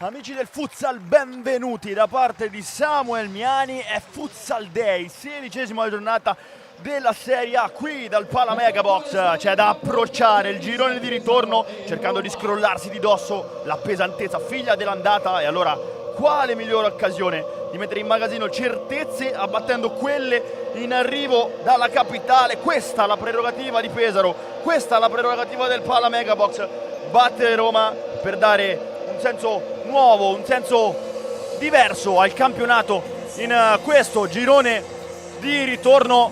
Amici del futsal, benvenuti da parte di Samuel Miani. È Futsal Day, 16ª giornata della Serie A qui dal Pala Megabox. C'è da approcciare il girone di ritorno cercando di scrollarsi di dosso la pesantezza figlia dell'andata, e allora quale migliore occasione di mettere in magazzino certezze abbattendo quelle in arrivo dalla capitale. Questa è la prerogativa di Pesaro, questa è la prerogativa del Pala Megabox: battere Roma per dare un senso nuovo, un senso diverso al campionato in questo girone di ritorno.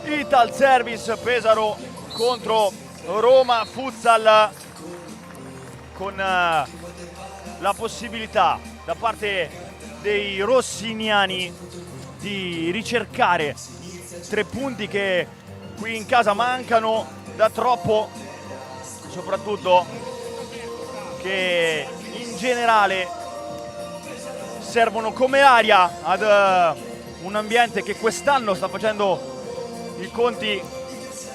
Italservice Pesaro contro Roma Futsal, con la possibilità da parte dei rossiniani di ricercare 3 punti che qui in casa mancano da troppo, soprattutto che in generale servono come aria ad un ambiente che quest'anno sta facendo i conti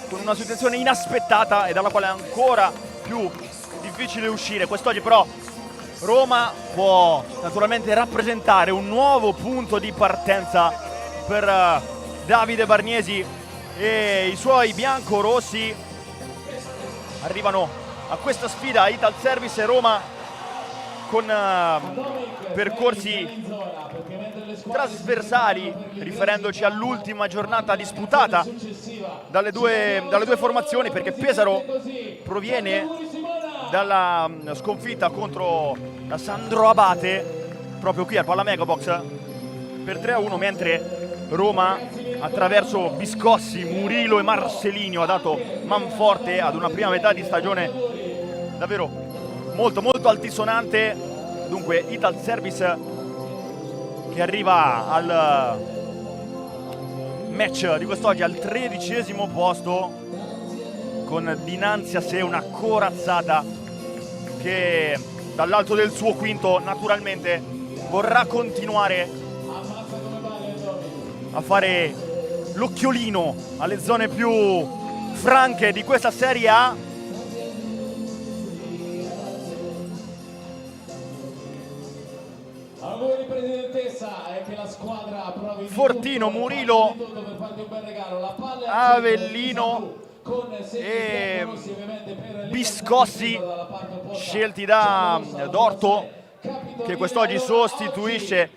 con una situazione inaspettata e dalla quale è ancora più difficile uscire. Quest'oggi però Roma può naturalmente rappresentare un nuovo punto di partenza per Davide Barniesi e i suoi biancorossi. Arrivano a questa sfida Italservice e Roma con percorsi trasversali, riferendoci all'ultima giornata disputata dalle due formazioni, perché Pesaro proviene dalla sconfitta contro la Sandro Abate proprio qui al Pala Megabox per 3-1, mentre Roma attraverso Biscossi, Murillo e Marcelinho ha dato manforte ad una prima metà di stagione davvero molto altisonante. Dunque Italservice che arriva al match di quest'oggi al 13° posto, con dinanzi a sé una corazzata che dall'alto del suo quinto naturalmente vorrà continuare a fare l'occhiolino alle zone più franche di questa Serie A. Fortino, Murillo, Avellino e Biscossi scelti da Dorto, che quest'oggi sostituisce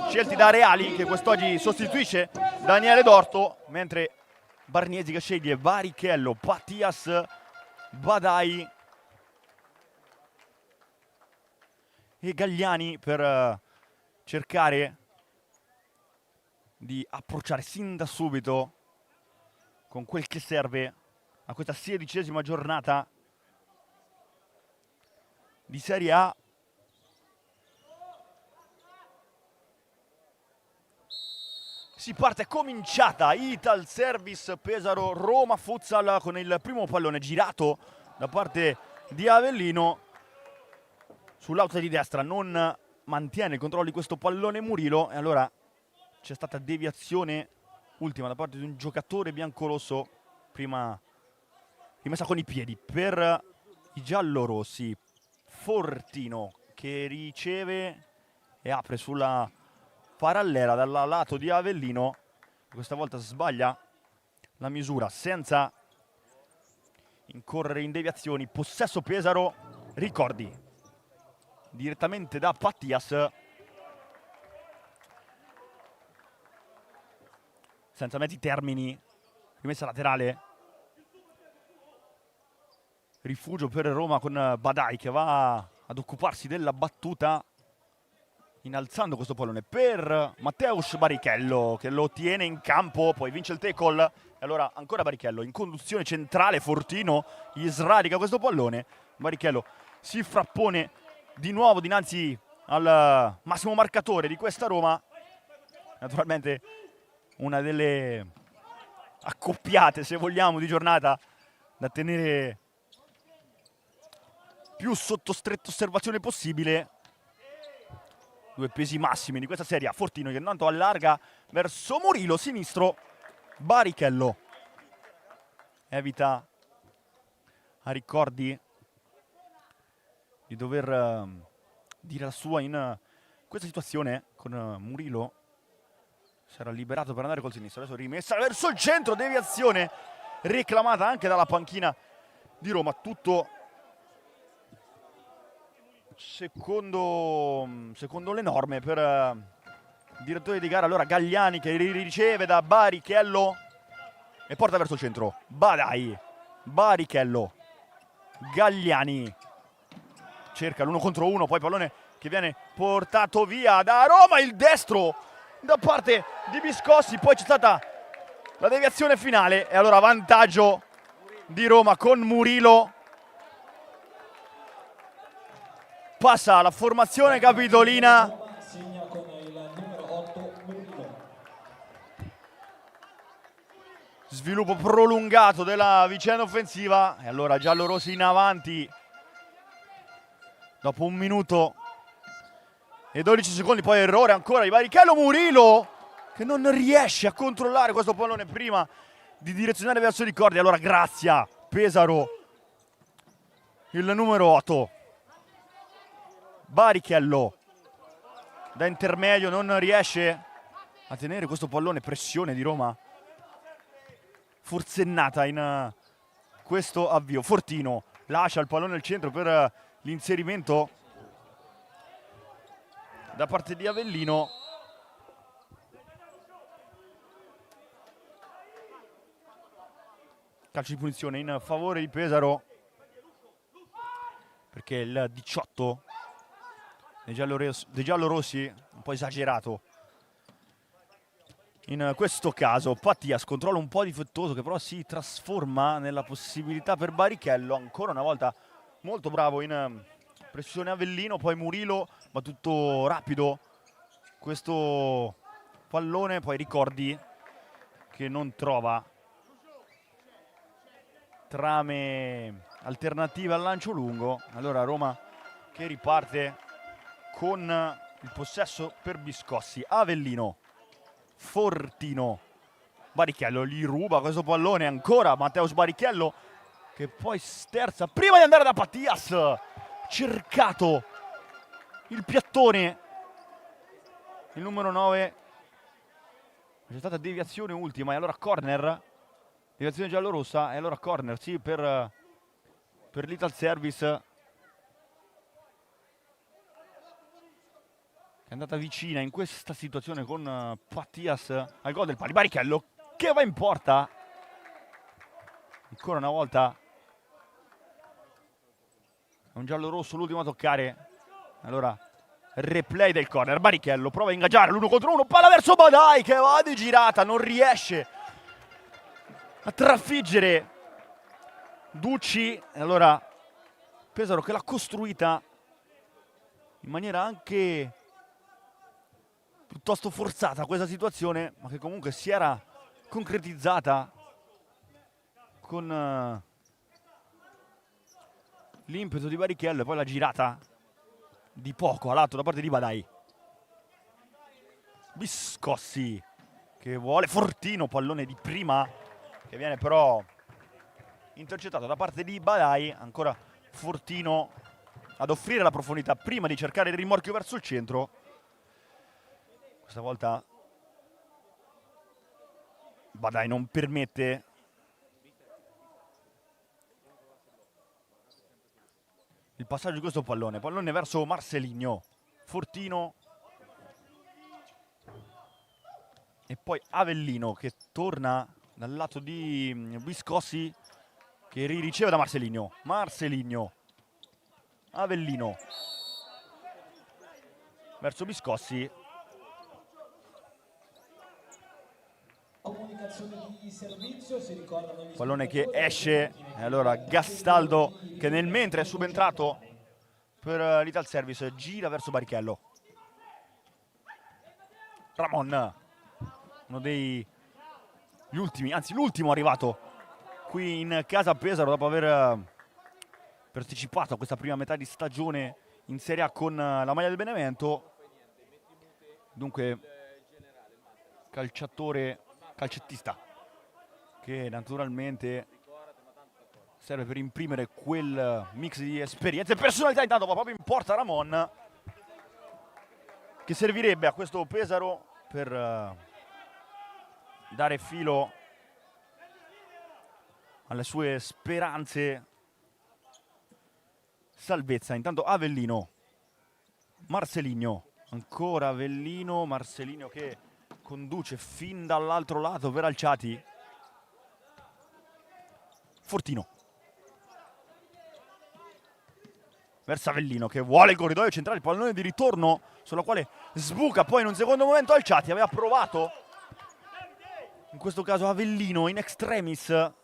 scelti da Reali, che quest'oggi sostituisce Daniele Dorto, mentre Barniesi che sceglie Varichello, Pattias, Badai e Gagliani per cercare di approcciare sin da subito con quel che serve a questa 16ª giornata di Serie A. Si parte, è cominciata Italservice Pesaro Roma Futsal con il primo pallone girato da parte di Avellino. Sull'outside di destra non mantiene il controllo di questo pallone Murillo, e allora c'è stata deviazione ultima da parte di un giocatore biancorosso, prima rimessa con i piedi per i giallorossi. Fortino che riceve e apre sulla parallela dal lato di Avellino, questa volta sbaglia la misura senza incorrere in deviazioni. Possesso Pesaro, ricordi direttamente da Pattias, senza mezzi termini, rimessa laterale, rifugio per Roma con Badai che va ad occuparsi della battuta, innalzando questo pallone per Mateusz Barichello, che lo tiene in campo, poi vince il tackle, e allora ancora Barichello in conduzione centrale. Fortino gli sradica questo pallone, Barichello si frappone di nuovo dinanzi al massimo marcatore di questa Roma, naturalmente una delle accoppiate, se vogliamo, di giornata da tenere più sotto stretta osservazione possibile. 2 pesi massimi di questa serie. Fortino che intanto allarga verso Murillo, sinistro, Barichello evita a Ricordi di dover dire la sua in questa situazione con Murillo. Si era liberato per andare col sinistro, adesso rimessa verso il centro, deviazione reclamata anche dalla panchina di Roma. Tutto secondo le norme per direttore di gara. Allora Galliani che riceve da Barichello e porta verso il centro. Barichello, Galliani cerca l'1 contro 1, poi pallone che viene portato via da Roma, il destro da parte di Viscossi, poi c'è stata la deviazione finale e allora vantaggio di Roma con Murillo. Passa la formazione capitolina. Segna con il numero 8 Murillo. Sviluppo prolungato della vicenda offensiva e allora giallorossi in avanti dopo 1 minuto e 12 secondi, poi errore ancora di Barichello. Murillo che non riesce a controllare questo pallone prima di direzionare verso Ricordi. Allora Grazia, Pesaro, il numero 8. Barichello da intermedio non riesce a tenere questo pallone, pressione di Roma forsennata in questo avvio. Fortino lascia il pallone al centro per l'inserimento da parte di Avellino. Calcio di punizione in favore di Pesaro perché il 18 dei giallorossi, un po' esagerato in questo caso. Pattias, controllo un po' difettoso che però si trasforma nella possibilità per Barichello. Ancora una volta molto bravo in pressione Avellino, poi Murillo, ma tutto rapido questo pallone, poi Ricordi che non trova trame alternative al lancio lungo. Allora Roma che riparte con il possesso per Viscossi. Avellino, Fortino, Barichello gli ruba questo pallone ancora Matteus Barichello che poi sterza prima di andare da Pattias, cercato il piattone, il numero 9. C'è stata deviazione ultima e allora corner, deviazione giallorossa e allora corner sì per l'Ital Service, è andata vicina in questa situazione con Pattias al gol del pari. Barichello che va in porta ancora una volta, è un giallo rosso l'ultimo a toccare. Allora replay del corner, Barichello prova a ingaggiare l'1 contro 1, palla verso Badai che va di girata, non riesce a trafiggere Ducci e allora Pesaro che l'ha costruita in maniera anche piuttosto forzata questa situazione, ma che comunque si era concretizzata con l'impeto di Barichello e poi la girata di poco a lato da parte di Badai. Viscossi che vuole Fortino, pallone di prima che viene però intercettato da parte di Badai. Ancora Fortino ad offrire la profondità prima di cercare il rimorchio verso il centro. Questa volta Badai non permette il passaggio di questo pallone verso Marcelinho. Fortino e poi Avellino che torna dal lato di Viscossi che riceve da Marcelinho. Avellino verso Viscossi, Comunicazione di servizio, si ricordano gli pallone che spettatori. esce e allora Gastaldo che nel mentre è subentrato per l'Ital Service gira verso Barichello. Ramon, uno degli ultimi, anzi l'ultimo arrivato qui in casa a Pesaro dopo aver partecipato a questa prima metà di stagione in Serie A con la maglia del Benevento. Dunque calcettista che naturalmente serve per imprimere quel mix di esperienze e personalità. Intanto va proprio in porta Ramon, che servirebbe a questo Pesaro per dare filo alle sue speranze. Salvezza, intanto Avellino, Marcelinho, ancora Avellino, Marcelinho che conduce fin dall'altro lato per Alciati. Fortino verso Avellino che vuole il corridoio centrale, il pallone di ritorno sulla quale sbuca poi in un secondo momento Alciati. Aveva provato in questo caso Avellino in extremis a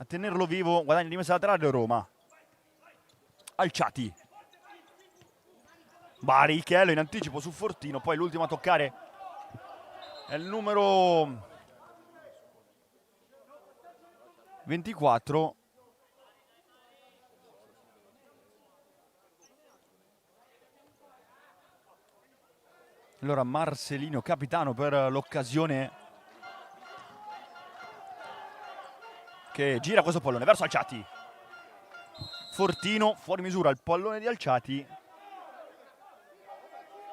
tenerlo vivo, guadagna di messa laterale Roma. Alciati, Barichello in anticipo su Fortino, poi l'ultimo a toccare è il numero 24 allora Marcelino, capitano per l'occasione, che gira questo pallone verso Alciati. Fortino fuori misura il pallone di Alciati.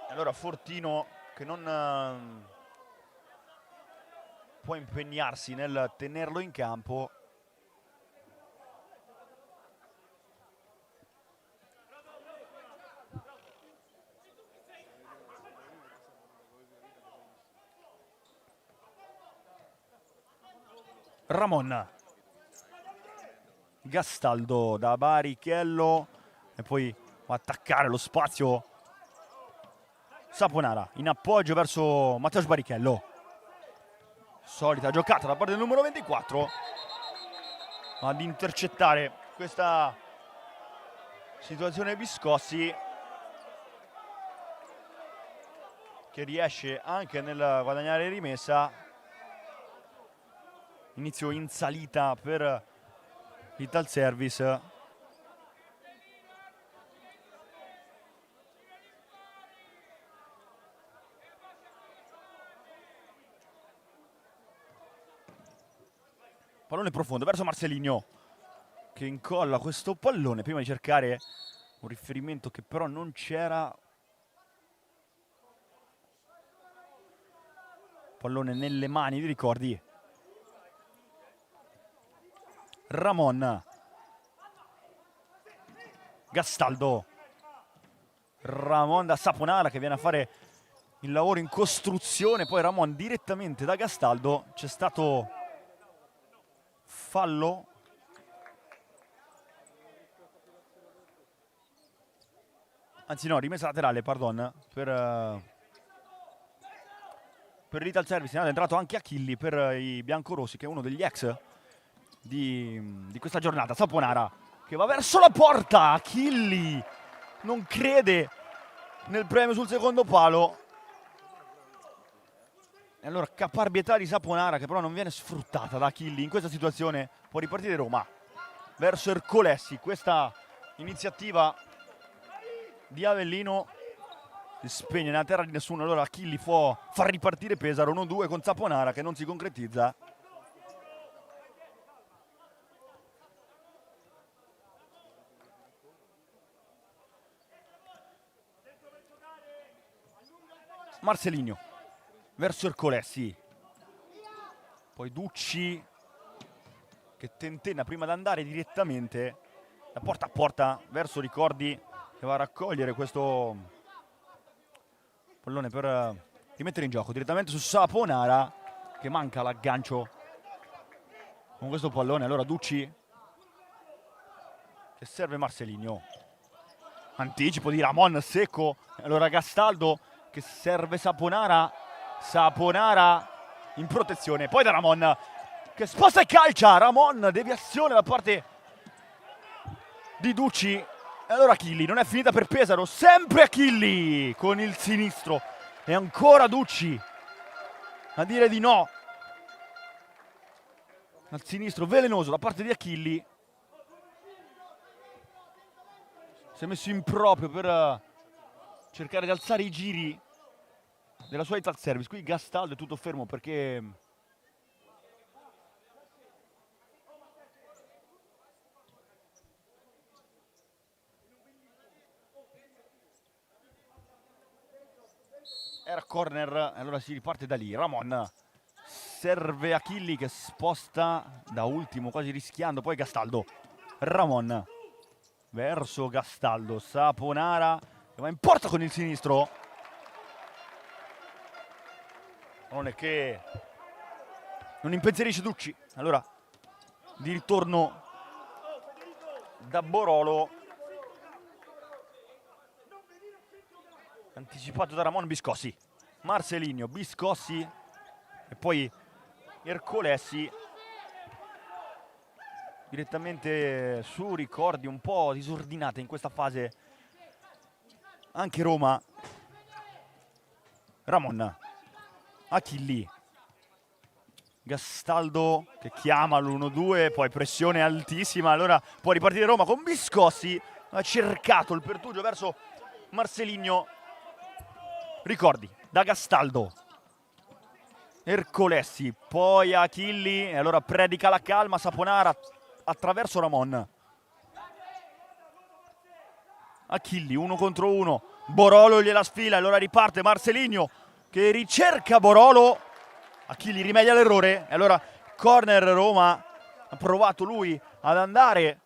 Allora Fortino che non può impegnarsi nel tenerlo in campo. Ramon, Gastaldo da Barichello e poi va a attaccare lo spazio Saponara in appoggio verso Matteo Barichello. Solita giocata da parte del numero 24 ad intercettare questa situazione Viscossi, che riesce anche nel guadagnare rimessa. Inizio in salita per l'Ital Service. Pallone profondo verso Marcelinho che incolla questo pallone prima di cercare un riferimento che però non c'era. Pallone nelle mani di Ricordi. Ramon, Gastaldo, Ramon da Saponara che viene a fare il lavoro in costruzione, poi Ramon direttamente da Gastaldo. C'è stato fallo anzi no, rimessa laterale, pardon, per l'Ital Service. È entrato anche Achilli per i biancorossi, che è uno degli ex di questa giornata. Saponara che va verso la porta, Achilli non crede nel premio sul secondo palo e allora caparbietà di Saponara che però non viene sfruttata da Achilli. In questa situazione può ripartire Roma verso Ercolessi. Questa iniziativa di Avellino si spegne nella terra di nessuno, allora Achilli può far ripartire Pesaro 1-2 con Saponara che non si concretizza. Marcelinho verso Ercolessi, poi Ducci che tentenna prima di andare direttamente da porta a porta verso Ricordi che va a raccogliere questo pallone per rimettere in gioco direttamente su Saponara che manca l'aggancio con questo pallone. Allora Ducci che serve Marcelinho, anticipo di Ramon secco, allora Gastaldo che serve Saponara, Saponara in protezione, poi da Ramon che sposta e calcia, Ramon, deviazione da parte di Ducci. E allora Achilli, non è finita per Pesaro, sempre Achilli con il sinistro e ancora Ducci a dire di no al sinistro velenoso da parte di Achilli. Si è messo in proprio per cercare di alzare i giri della sua Ital Service. Qui Gastaldo è tutto fermo perché era corner, allora si riparte da lì. Ramon serve Achilli che sposta da ultimo, quasi rischiando, poi Gastaldo. Ramon verso Gastaldo, Saponara che va in porta con il sinistro. Non è che non impensierisce Ducci. Allora di ritorno da Borolo, anticipato da Ramon. Biscossi, Marcelinho, Biscossi e poi Ercolessi direttamente su ricordi un po' disordinate in questa fase anche Roma. Ramon, Achilli, Gastaldo che chiama l'1-2, poi pressione altissima, allora può ripartire Roma con Biscossi, ha cercato il pertugio verso Marcelinho. Ricordi da Gastaldo, Ercolessi, poi Achilli e allora predica la calma Saponara attraverso Ramon. Achilli 1 contro 1, Borolo gliela sfila, allora riparte Marcelinho che ricerca Borolo. Achilli rimedia l'errore e allora corner Roma. Ha provato lui ad andare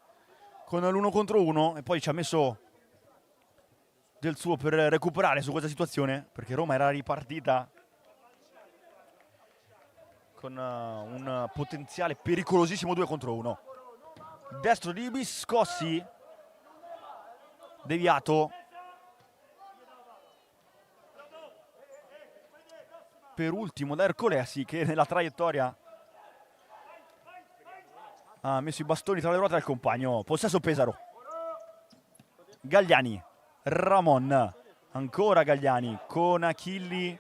con l'1 contro 1 e poi ci ha messo del suo per recuperare su questa situazione, perché Roma era ripartita con un potenziale pericolosissimo 2 contro 1. Destro di Biscossi, deviato per ultimo da Ercolessi che nella traiettoria ha messo i bastoni tra le ruote al compagno. Possesso Pesaro, Galliani, Ramon, ancora Galliani con Achilli,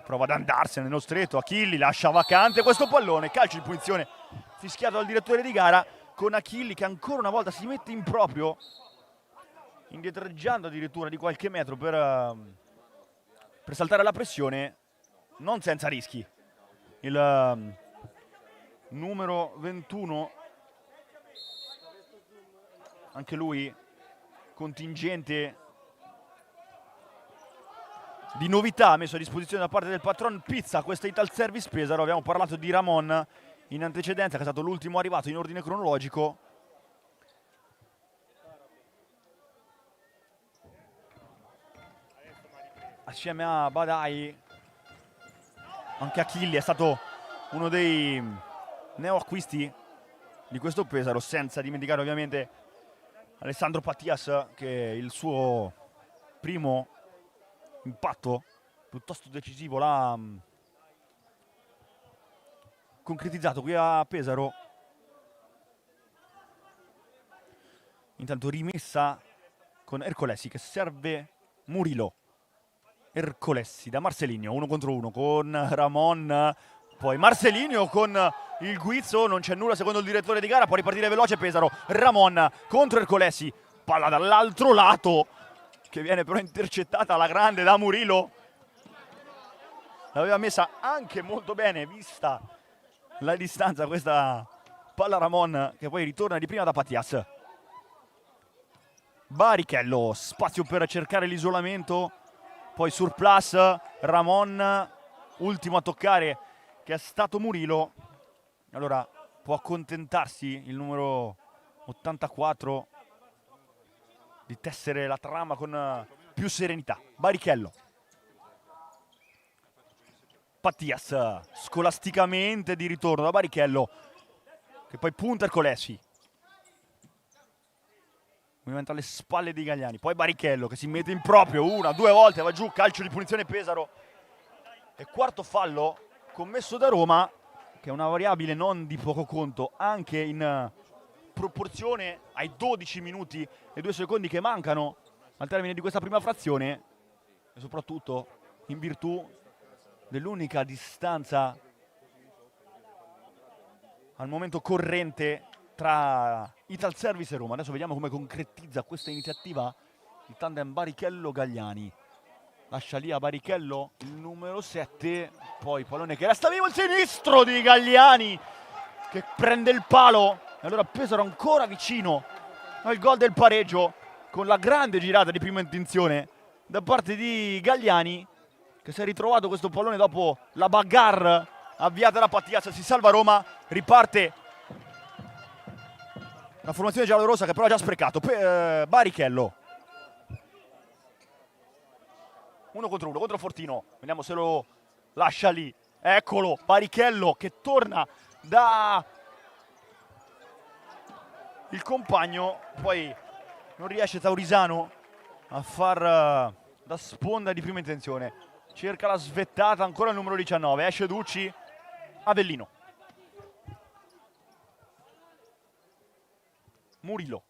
prova ad andarsene nello stretto. Achilli lascia vacante questo pallone, calcio di punizione fischiato dal direttore di gara con Achilli che ancora una volta si mette in proprio, indietreggiando addirittura di qualche metro per saltare la pressione, non senza rischi. Il numero 21, anche lui contingente di novità messo a disposizione da parte del patron Pizza, questa Ital Service Pesaro. Abbiamo parlato di Ramon in antecedenza, che è stato l'ultimo arrivato in ordine cronologico. Assieme a Badai anche Achilli è stato uno dei neoacquisti di questo Pesaro, senza dimenticare ovviamente Alessandro Pattias, che il suo primo impatto piuttosto decisivo l'ha concretizzato qui a Pesaro. Intanto rimessa con Ercolessi che serve Murillo. Ercolessi da Marcelinho, 1 contro 1 con Ramon, poi Marcelinho con il guizzo, non c'è nulla secondo il direttore di gara, può ripartire veloce Pesaro. Ramon contro Ercolessi, palla dall'altro lato che viene però intercettata alla grande da Murillo. L'aveva messa anche molto bene vista la distanza questa palla Ramon, che poi ritorna di prima da Patias. Barichello, spazio per cercare l'isolamento, poi surplus Ramon, ultimo a toccare che è stato Murillo. Allora può accontentarsi il numero 84 di tessere la trama con più serenità. Barichello, Pattias scolasticamente di ritorno da Barichello, che poi punta Ercolessi, movimento alle spalle di Galliani, poi Barichello che si mette in proprio 1, 2 volte, va giù, calcio di punizione Pesaro e quarto fallo commesso da Roma, che è una variabile non di poco conto anche in proporzione ai 12 minuti e 2 secondi che mancano al termine di questa prima frazione, e soprattutto in virtù dell'unica distanza al momento corrente tra Ital Service e Roma. Adesso vediamo come concretizza questa iniziativa il tandem Barichello-Gagliani. Lascia lì a Barichello il numero 7, poi pallone che resta vivo, il sinistro di Galliani che prende il palo e allora Pesaro ancora vicino al gol del pareggio con la grande girata di prima intenzione da parte di Galliani, che si è ritrovato questo pallone dopo la bagarre avviata da Pattias. Si salva Roma, riparte la formazione giallorossa che però ha già sprecato. Barichello 1 contro 1 contro Fortino, vediamo se lo lascia lì. Eccolo, Barichello che torna da il compagno, poi non riesce Taurisano a far da sponda di prima intenzione. Cerca la svettata ancora il numero 19, esce Ducci, Avellino. Murillo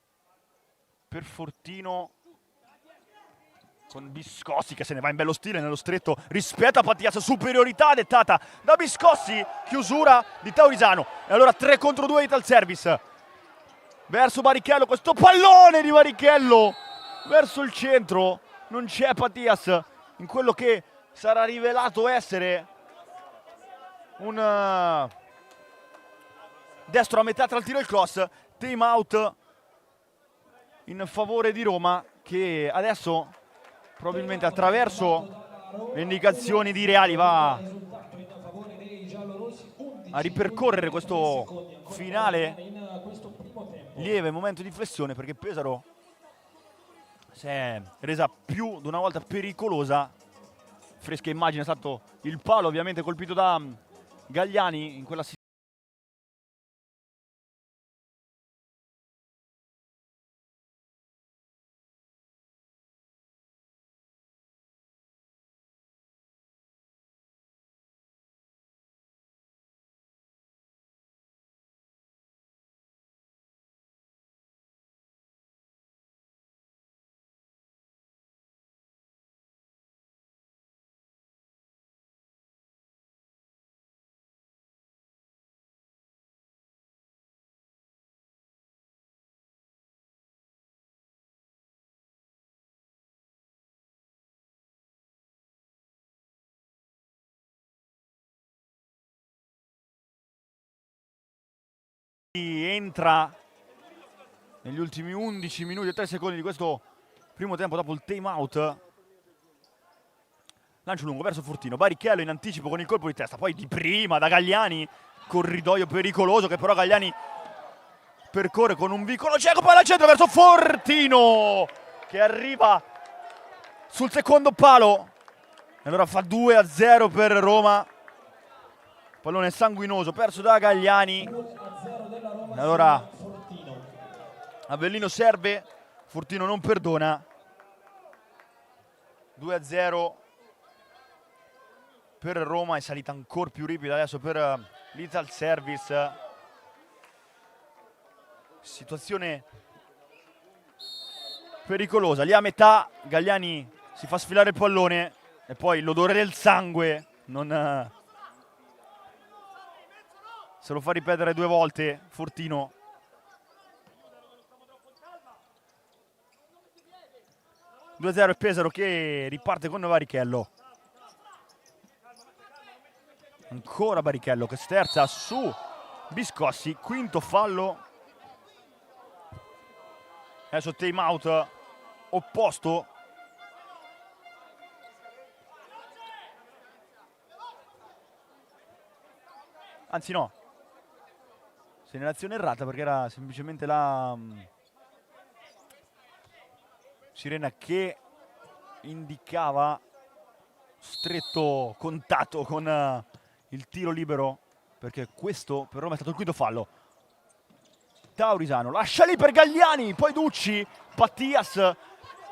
per Fortino con Biscossi che se ne va in bello stile nello stretto, rispetta Pattias, superiorità dettata da Biscossi, chiusura di Taurisano. E allora 3 contro 2 Ital Service verso Barichello, questo pallone di Barichello verso il centro, non c'è Pattias in quello che sarà rivelato essere un destro a metà tra il tiro e il cross. Time out in favore di Roma, che adesso probabilmente attraverso le indicazioni di Reali va a ripercorrere questo finale lieve momento di flessione, perché Pesaro si è resa più di una volta pericolosa. Fresca immagine è stato il palo ovviamente colpito da Gagliani in quella situazione. Entra negli ultimi 11 minuti e 3 secondi di questo primo tempo dopo il time out. Lancio lungo verso Fortino, Barichello in anticipo con il colpo di testa, poi di prima da Gagliani, corridoio pericoloso che però Gagliani percorre con un vicolo cieco, poi al centro verso Fortino che arriva sul secondo palo e allora fa 2-0 per Roma. Pallone sanguinoso perso da Gagliani e allora Avellino serve, Fortino non perdona. 2-0 per Roma, è salita ancora più ripida adesso per l'Ital Service. Situazione pericolosa, lì a metà Gagliani si fa sfilare il pallone e poi l'odore del sangue non se lo fa ripetere 2 volte Fortino. (2-0) e Pesaro che riparte con Barichello. Ancora Barichello che sterza su Biscossi, quinto fallo. Adesso time out opposto. Anzi no, segnalazione errata perché era semplicemente la sirena che indicava stretto contatto con il tiro libero, perché questo per Roma è stato il quinto fallo. Taurisano lascia lì per Gagliani, poi Ducci, Pattias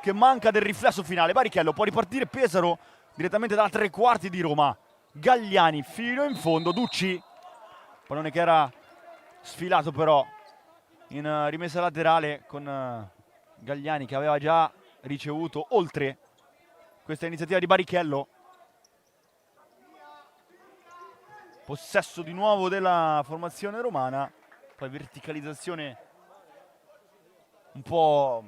che manca del riflesso finale. Barichello può ripartire, Pesaro direttamente da 3/4 di Roma. Gagliani fino in fondo, Ducci, pallone che era sfilato però in rimessa laterale con Gagliani che aveva già ricevuto oltre questa iniziativa di Barichello. Possesso di nuovo della formazione romana, poi verticalizzazione un po'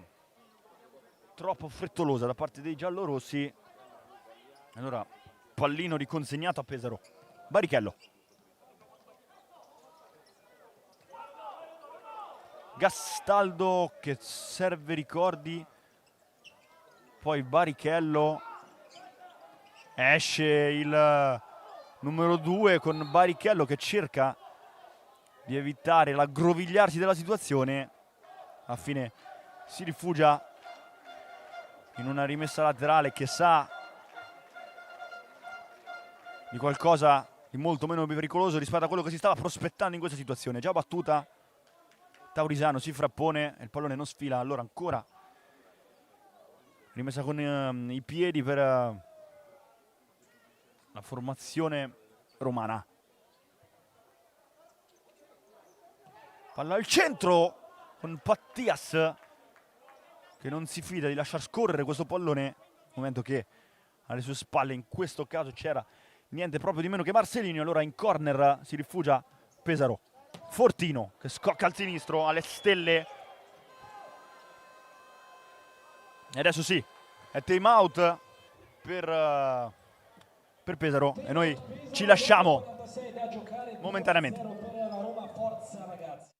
troppo frettolosa da parte dei giallorossi. Allora pallino riconsegnato a Pesaro. Barichello. Gastaldo che serve ricordi, poi Barichello Esce il numero 2 con Barrichello che cerca di evitare l'aggrovigliarsi della situazione. Alla fine si rifugia in una rimessa laterale che sa di qualcosa di molto meno pericoloso rispetto a quello che si stava prospettando in questa situazione. Già battuta, Taurisano si frappone e il pallone non sfila. Allora ancora rimessa con i piedi per la formazione romana. Palla al centro con Pattias che non si fida di lasciar scorrere questo pallone, nel momento che alle sue spalle in questo caso c'era niente proprio di meno che Marcelino. Allora in corner si rifugia Pesaro. Fortino che scocca al sinistro alle stelle. E adesso sì, è time out per Pesaro e noi ci lasciamo 46 da giocare, momentaneamente. 2-0 per la Roma, forza ragazzi.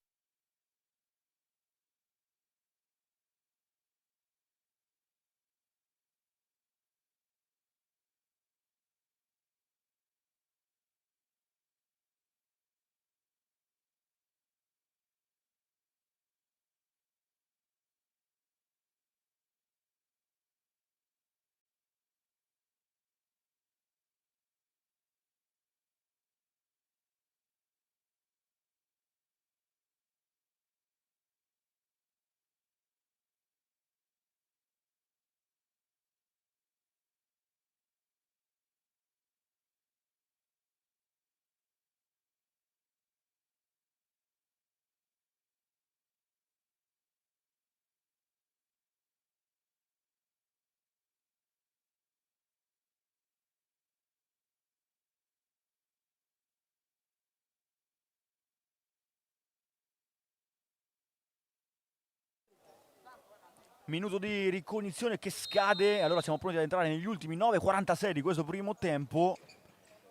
Minuto di ricognizione che scade, allora siamo pronti ad entrare negli ultimi 9:46 di questo primo tempo.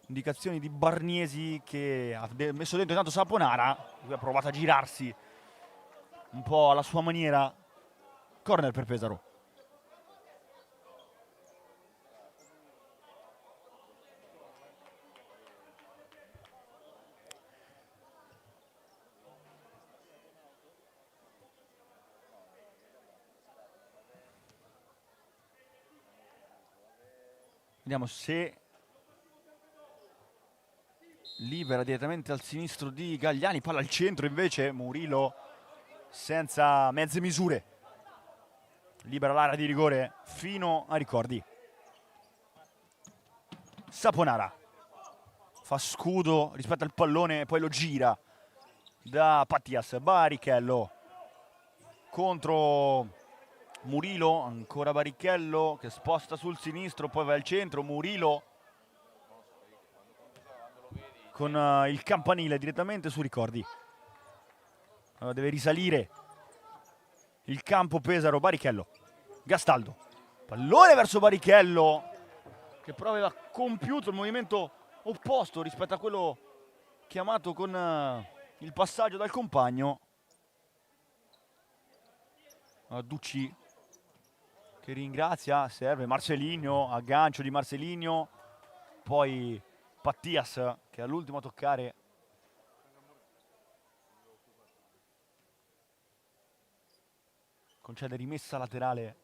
Indicazioni di Barniesi che ha messo dentro intanto Saponara, lui ha provato a girarsi un po' alla sua maniera. Corner per Pesaro. Vediamo se libera direttamente al sinistro di Gagliani, palla al centro invece, Murillo senza mezze misure. Libera l'area di rigore fino a Ricordi. Saponara fa scudo rispetto al pallone e poi lo gira da Pattias. Barrichello contro Murillo, ancora Barrichello che sposta sul sinistro, poi va al centro, Murillo con il campanile direttamente su Ricordi. Allora deve risalire il campo Pesaro. Barrichello, Gastaldo, pallone verso Barrichello che però aveva compiuto il movimento opposto rispetto a quello chiamato con il passaggio dal compagno. Ducci che ringrazia, serve Marcelino, aggancio di Marcelino, poi Pattias che all'ultimo a toccare concede rimessa laterale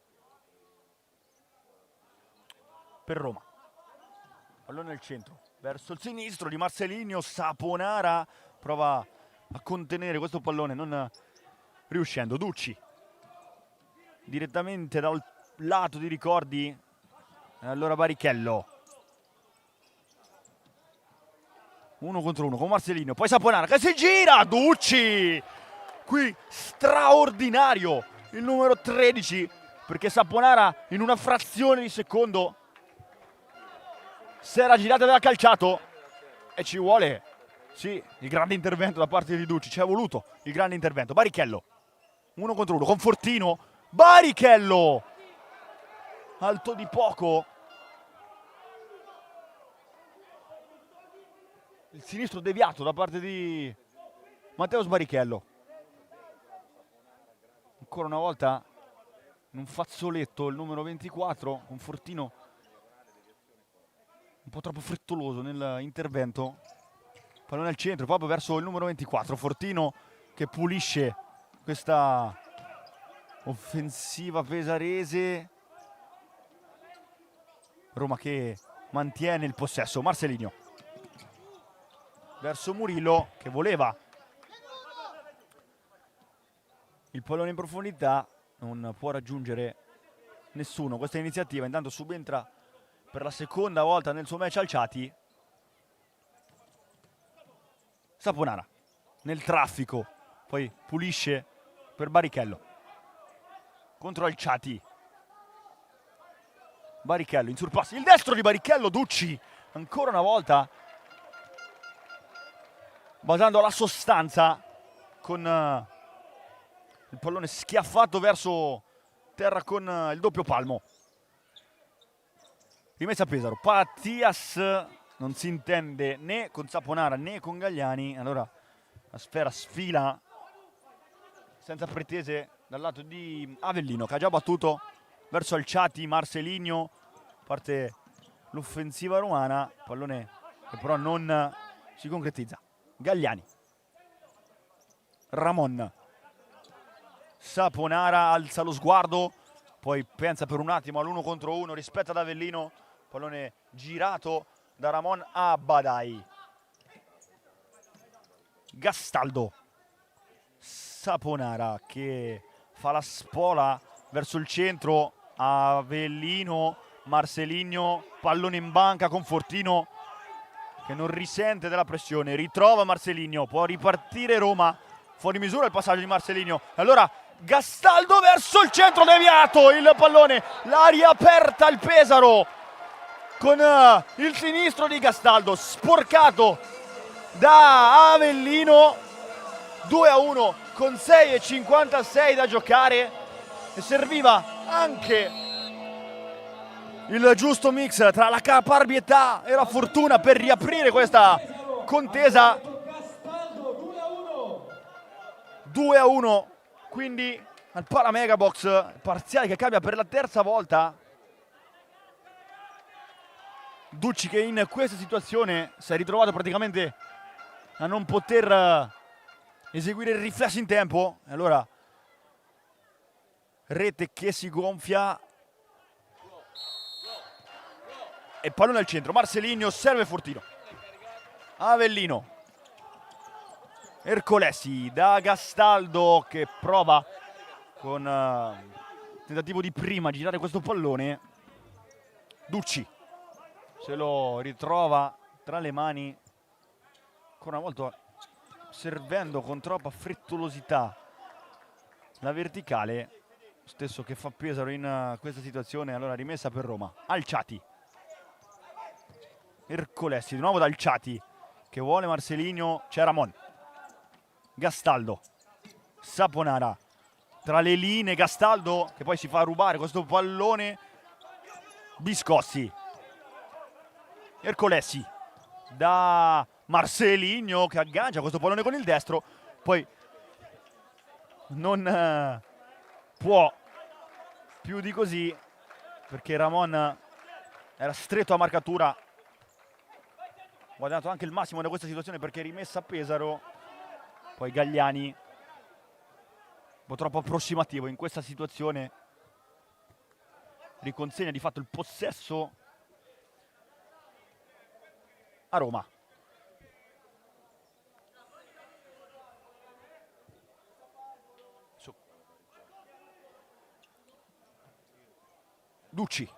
per Roma. Pallone nel centro, verso il sinistro di Marcelino, Saponara prova a contenere questo pallone non riuscendo. Ducci direttamente dal lato di Ricordi, allora Barrichello 1 contro 1 con Marcelino, poi Saponara che si gira, Ducci qui straordinario il numero 13 perché Saponara in una frazione di secondo si era girato e aveva calciato e ci vuole sì il grande intervento da parte di Ducci, ci è voluto il grande intervento. Barrichello 1 contro 1 con Fortino, Barrichello alto di poco, il sinistro deviato da parte di Matteo Barrichello. Ancora una volta in un fazzoletto il numero 24 con Fortino un po' troppo frettoloso nell'intervento. Pallone al centro, proprio verso il numero 24, Fortino, che pulisce questa offensiva pesarese. Roma che mantiene il possesso. Marcelinho verso Murillo, che voleva il pallone in profondità, non può raggiungere nessuno questa iniziativa. Intanto subentra per la seconda volta nel suo match Alciati Saponara nel traffico, poi pulisce per Barrichello contro Alciati. Barrichello in surpasso, il destro di Barrichello. Ducci ancora una volta basando la sostanza con il pallone schiaffato verso terra con il doppio palmo. Rimessa a Pesaro. Pattias non si intende né con Saponara né con Galliani. Allora la sfera sfila senza pretese dal lato di Avellino, che ha già battuto verso Alciati. Marcelinho, parte l'offensiva romana, pallone che però non si concretizza. Galliani, Ramon, Saponara alza lo sguardo, poi pensa per un attimo all'1 contro 1 rispetto ad Avellino. Pallone girato da Ramon a Badai. Gastaldo, Saponara che fa la spola verso il centro. Avellino, Marcelinho, pallone in banca con Fortino che non risente della pressione. Ritrova Marcelinho, può ripartire Roma. Fuori misura il passaggio di Marcelinho. Allora Gastaldo verso il centro, deviato il pallone, l'aria aperta al Pesaro con il sinistro di Gastaldo, sporcato da Avellino. 2-1 con 6:56 da giocare e serviva anche il giusto mix tra la caparbietà e la fortuna per riaprire questa contesa. 2-1 quindi al Pala Megabox, parziale che cambia per la terza volta. Ducci che in questa situazione si è ritrovato praticamente a non poter eseguire il riflesso in tempo. E allora rete che si gonfia e pallone al centro. Marcelinho, serve Fortino. Avellino, Ercolesi da Gastaldo che prova con tentativo di prima a girare questo pallone. Ducci se lo ritrova tra le mani ancora una volta, servendo con troppa frettolosità la verticale, stesso che fa Pesaro in questa situazione. Allora rimessa per Roma. Alciati, Ercolesi di nuovo da Alciati che vuole Marcelinho, c'è Ramon. Gastaldo, Saponara tra le linee, Gastaldo che poi si fa rubare questo pallone. Biscossi, Ercolesi da Marcelinho che aggancia questo pallone con il destro, poi non può più di così perché Ramon era stretto a marcatura. Ha guadagnato anche il massimo da questa situazione perché rimessa a Pesaro. Poi Galliani un po' troppo approssimativo in questa situazione, riconsegna di fatto il possesso a Roma. Ducci,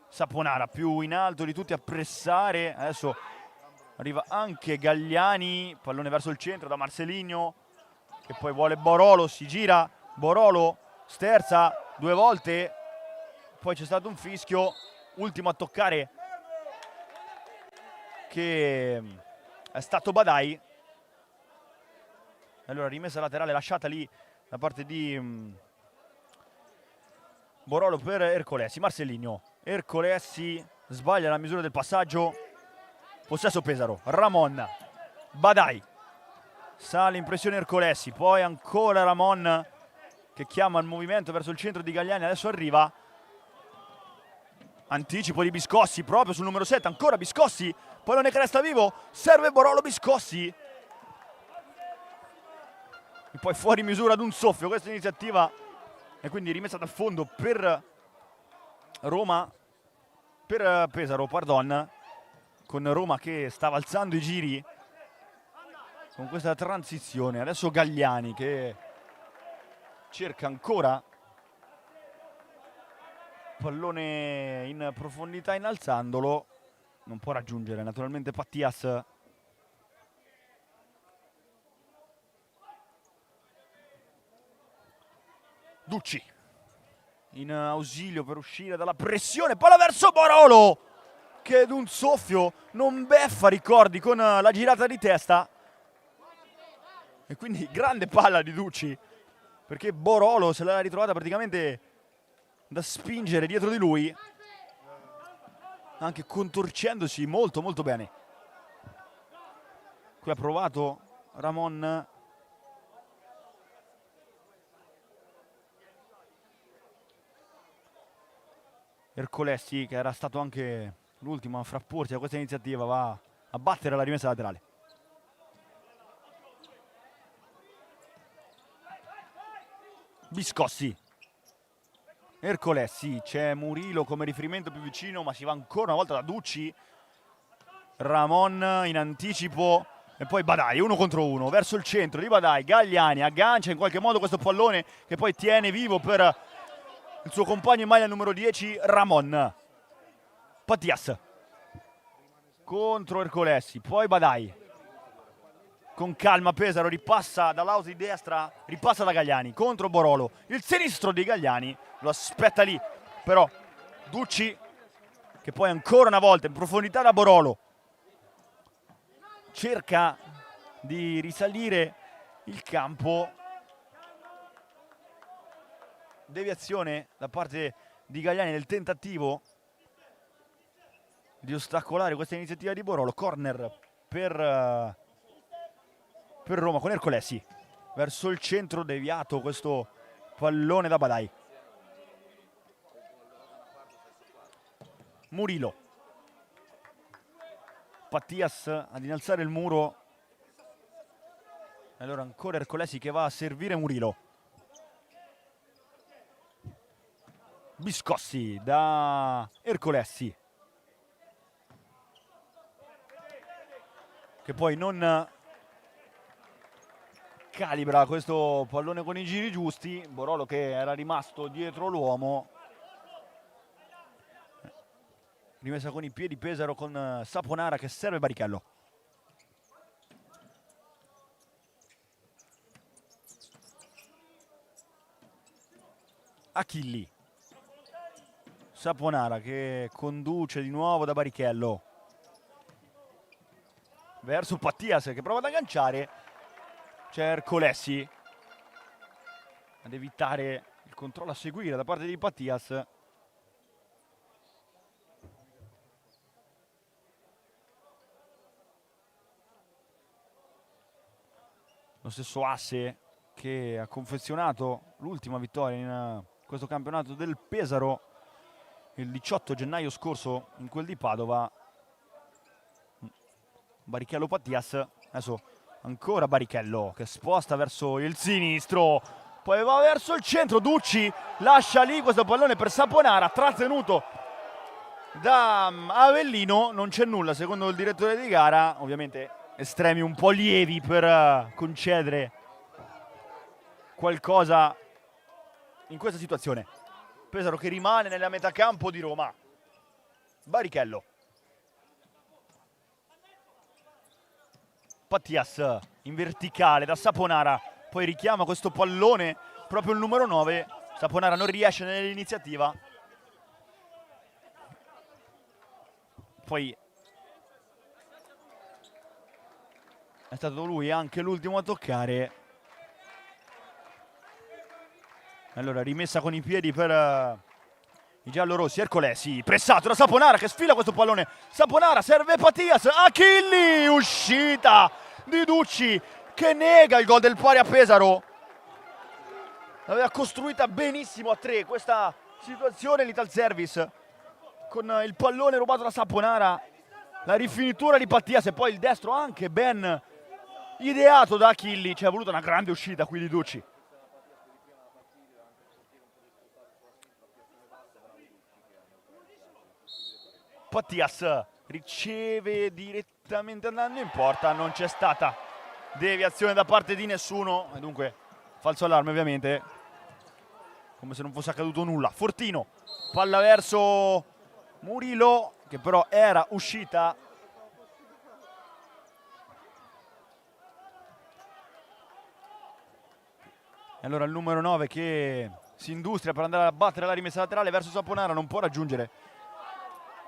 Saponara più in alto di tutti a pressare. Adesso arriva anche Galliani, pallone verso il centro da Marcelinho che poi vuole Borolo, si gira Borolo, sterza 2 volte, poi c'è stato un fischio, ultimo a toccare che è stato Badai. Allora rimessa laterale lasciata lì da parte di Borolo per Ercolesi. Marcelinho, Ercolesi sbaglia la misura del passaggio, possesso Pesaro. Ramon, Badai, sale in pressione Ercolesi, poi ancora Ramon che chiama il movimento verso il centro di Galliani. Adesso arriva Anticipo di Biscossi proprio sul numero 7, ancora Biscossi, pallone che resta vivo, serve Borolo, Biscossi. E poi fuori misura ad un soffio questa iniziativa, e quindi rimessa dal fondo per Roma, per Pesaro, pardon, con Roma che stava alzando i giri con questa transizione. Adesso Gagliani che cerca ancora pallone in profondità innalzandolo, non può raggiungere naturalmente Pattias. Ducci in ausilio per uscire dalla pressione, palla verso Borolo che ad un soffio non beffa, ricordi, con la girata di testa, e quindi grande palla di Ducci perché Borolo se l'era ritrovata praticamente da spingere dietro di lui, anche contorcendosi molto molto bene. Qui ha provato Ramon, Ercolessi, che era stato anche l'ultimo a frapporsi a questa iniziativa, va a battere la rimessa laterale. Biscossi, Ercolessi, c'è Murilo come riferimento più vicino, ma si va ancora una volta da Ducci. Ramon in anticipo e poi Badai, 1 contro 1 verso il centro di Badai. Gagliani aggancia in qualche modo questo pallone che poi tiene vivo per il suo compagno in maglia numero 10 Ramon. Pattias contro Ercolessi, poi Badai. Con calma Pesaro ripassa dall'auto di destra, ripassa da Gagliani contro Borolo. Il sinistro di Gagliani lo aspetta lì, però Ducci che poi ancora una volta in profondità da Borolo cerca di risalire il campo. Deviazione da parte di Gagliani nel tentativo di ostacolare questa iniziativa di Borolo. Corner per Roma con Ercolessi verso il centro, deviato questo pallone da Badai. Murilo, Pattias ad innalzare il muro, allora ancora Ercolessi che va a servire Murilo. Biscossi da Ercolessi che poi non calibra questo pallone con i giri giusti. Borolo che era rimasto dietro l'uomo, rimessa con i piedi Pesaro con Saponara che serve Barichello. Achilli, Saponara che conduce di nuovo da Barichello verso Pattias che prova ad agganciare. C'è Ercolessi ad evitare il controllo a seguire da parte di Pattias. Lo stesso asse che ha confezionato l'ultima vittoria in questo campionato del Pesaro il 18 gennaio scorso in quel di Padova. Barichello Pattias, adesso ancora Barichello che sposta verso il sinistro, poi va verso il centro. Ducci lascia lì questo pallone per Saponara, trattenuto da Avellino. Non c'è nulla secondo il direttore di gara, ovviamente estremi un po' lievi per concedere qualcosa in questa situazione. Pesaro che rimane nella metà campo di Roma. Barichello, Pattias in verticale da Saponara, poi richiama questo pallone proprio il numero 9. Saponara non riesce nell'iniziativa, poi è stato lui anche l'ultimo a toccare. Allora rimessa con i piedi per i giallorossi. Ercolessi pressato da Saponara che sfila questo pallone. Saponara serve Pattias. Achilli, uscita di Ducci che nega il gol del pari a Pesaro. L'aveva costruita benissimo a 3 questa situazione l'Ital Service. con il pallone rubato da Saponara, la rifinitura di Pattias e poi il destro anche ben ideato da Achilli. Ci è voluta una grande uscita qui di Ducci. Pattias riceve direttamente andando in porta, non c'è stata deviazione da parte di nessuno e dunque falso allarme ovviamente, come se non fosse accaduto nulla. Fortino, palla verso Murillo che però era uscita. E allora il numero 9 che si industria per andare a battere la rimessa laterale verso Saponara, non può raggiungere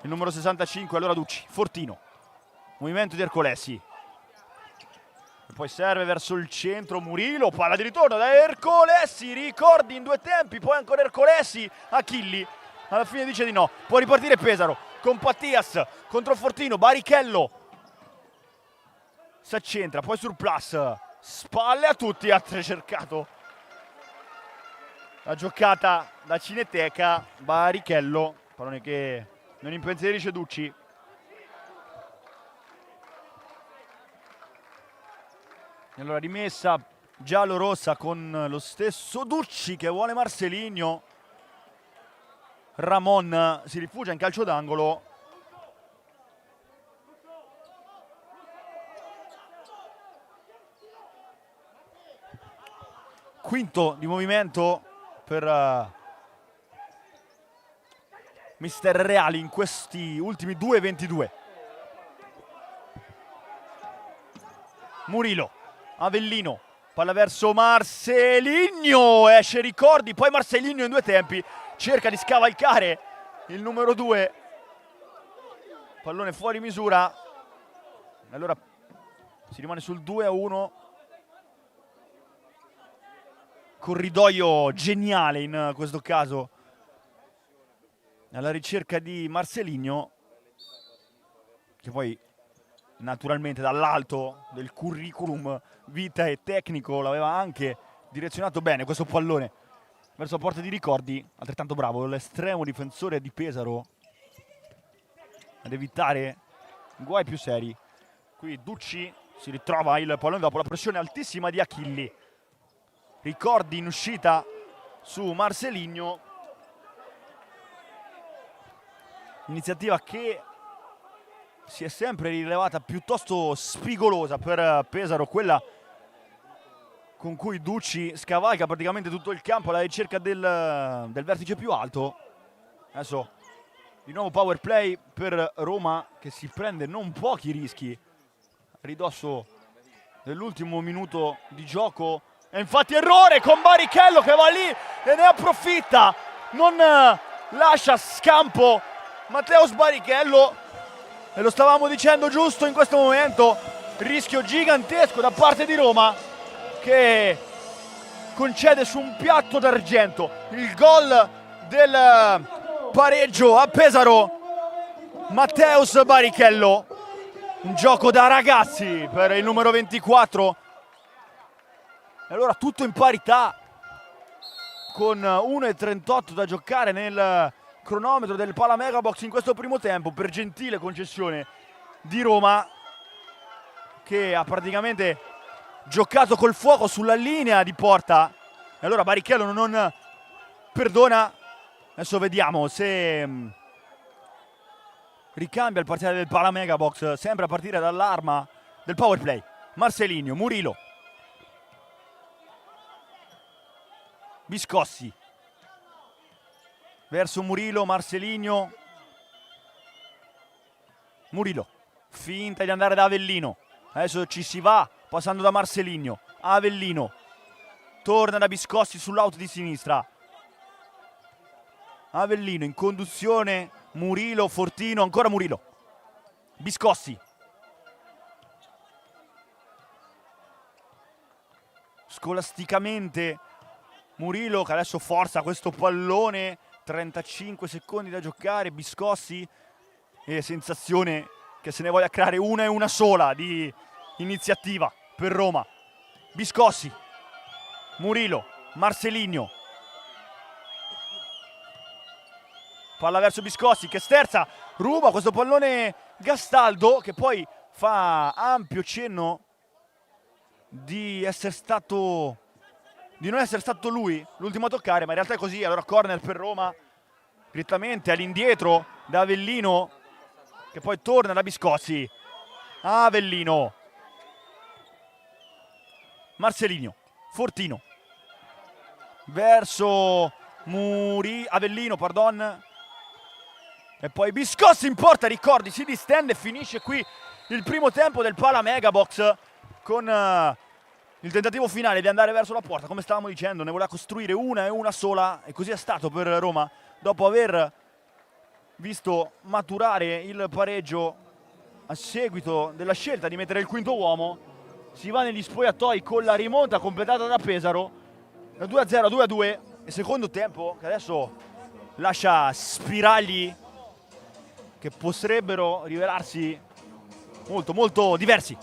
il numero 65, allora Ducci. Fortino, movimento di Ercolesi e poi serve verso il centro Murillo, palla di ritorno da Ercolesi, ricordi in due tempi, poi ancora Ercolesi. Achilli alla fine dice di no, può ripartire Pesaro con Pattias contro Fortino. Barichello si accentra, poi Surplus, spalle a tutti, ha cercato la giocata da Cineteca. Barichello, pallone che non impensierisce Ducci. E allora rimessa giallo-rossa con lo stesso Ducci che vuole Marcelinho. Ramon si rifugia in calcio d'angolo. Quinto di movimento per Mister Reali in questi ultimi 2:22. Murillo, Avellino, palla verso Marcelinho, esce Ricordi, poi Marcelinho in due tempi cerca di scavalcare il numero 2, pallone fuori misura, allora si rimane sul 2-1. Corridoio geniale in questo caso alla ricerca di Marcelinho, che poi naturalmente dall'alto del curriculum vitae tecnico l'aveva anche direzionato bene questo pallone verso la porta di Ricordi. Altrettanto bravo l'estremo difensore di Pesaro ad evitare guai più seri. Qui Ducci si ritrova il pallone dopo la pressione altissima di Achilli. Ricordi in uscita su Marcelinho, iniziativa che si è sempre rilevata piuttosto spigolosa per Pesaro, quella con cui Ducci scavalca praticamente tutto il campo alla ricerca del vertice più alto. Adesso di nuovo power play per Roma che si prende non pochi rischi a ridosso dell'ultimo minuto di gioco. E infatti errore con Barichello che va lì e ne approfitta, non lascia scampo Matteus Barichello, e lo stavamo dicendo giusto in questo momento, rischio gigantesco da parte di Roma che concede su un piatto d'argento il gol del pareggio a Pesaro. Matteus Barichello, un gioco da ragazzi per il numero 24. E allora tutto in parità con 1:38 da giocare nel cronometro del Pala Megabox in questo primo tempo, per gentile concessione di Roma che ha praticamente giocato col fuoco sulla linea di porta. E allora Barichello non perdona. Adesso vediamo se ricambia il parziale del Pala Megabox, sempre a partire dall'arma del power play. Marcelinho, Murillo, Biscossi verso Murillo, Marcelinho, Murillo, finta di andare da Avellino, adesso ci si va passando da Marcelinho, Avellino, torna da Biscossi sull'auto di sinistra, Avellino in conduzione, Murillo, Fortino, ancora Murillo, Biscossi, scolasticamente Murillo che adesso forza questo pallone, 35 secondi da giocare, Biscossi, e sensazione che se ne voglia creare una e una sola di iniziativa per Roma. Biscossi, Murillo, Marcelinho, palla verso Biscossi che sterza, ruba questo pallone Gastaldo, che poi fa ampio cenno di non essere stato lui l'ultimo a toccare, ma in realtà è così. Allora corner per Roma direttamente all'indietro da Avellino, che poi torna da Biscossi. Avellino, Marcelinho, Fortino verso Avellino, pardon, e poi Biscossi in porta, ricordi, si distende e finisce qui il primo tempo del Pala Megabox con il tentativo finale di andare verso la porta. Come stavamo dicendo, ne voleva costruire una e una sola, e così è stato per Roma, dopo aver visto maturare il pareggio a seguito della scelta di mettere il quinto uomo. Si va negli spogliatoi con la rimonta completata da Pesaro, da 2-0 a 2-2, e secondo tempo che adesso lascia spiragli che potrebbero rivelarsi molto molto diversi.